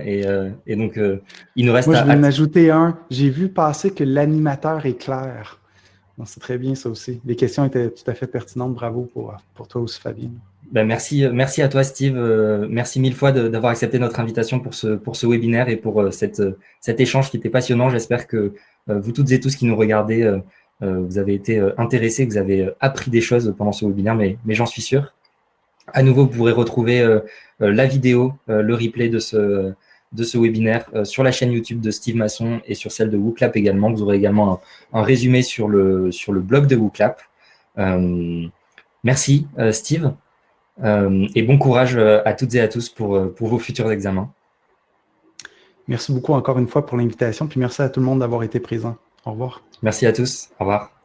Et donc, il nous reste Moi, je vais en ajouter un. J'ai vu passer que l'animateur est clair. C'est très bien ça aussi. Les questions étaient tout à fait pertinentes. Bravo pour toi aussi, Fabien. Ben merci à toi, Steve. Merci mille fois d'avoir accepté notre invitation pour ce webinaire et pour cet échange qui était passionnant. J'espère que vous toutes et tous qui nous regardez, vous avez été intéressés, que vous avez appris des choses pendant ce webinaire, mais j'en suis sûr. À nouveau, vous pourrez retrouver la vidéo, le replay de ce webinaire sur la chaîne YouTube de Steve Masson et sur celle de WooClap également. Vous aurez également un résumé sur le blog de WooClap. Merci, Steve. Et bon courage à toutes et à tous pour vos futurs examens. Merci beaucoup encore une fois pour l'invitation, puis merci à tout le monde d'avoir été présent. Au revoir. Merci à tous. Au revoir.